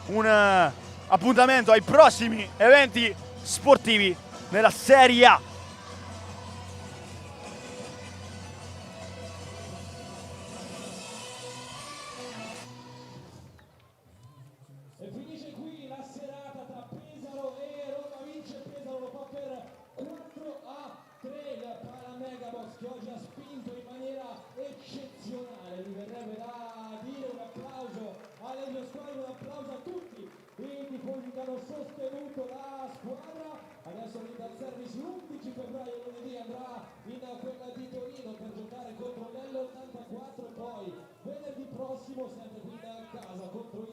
un appuntamento ai prossimi eventi sportivi nella Serie A. E finisce qui la serata tra Pesaro e Roma. Vince Pesaro, lo fa per 4-3 il Pala Megabox che oggi ha spinto in maniera eccezionale. Mi verrebbe da dire un applauso alle due squadre, un applauso a tutti i tifosi che hanno sostenuto la squadra. Adesso l'Ital Service l'11 febbraio lunedì andrà in quella di Torino per giocare contro l'84 e poi venerdì prossimo sempre qui da casa contro il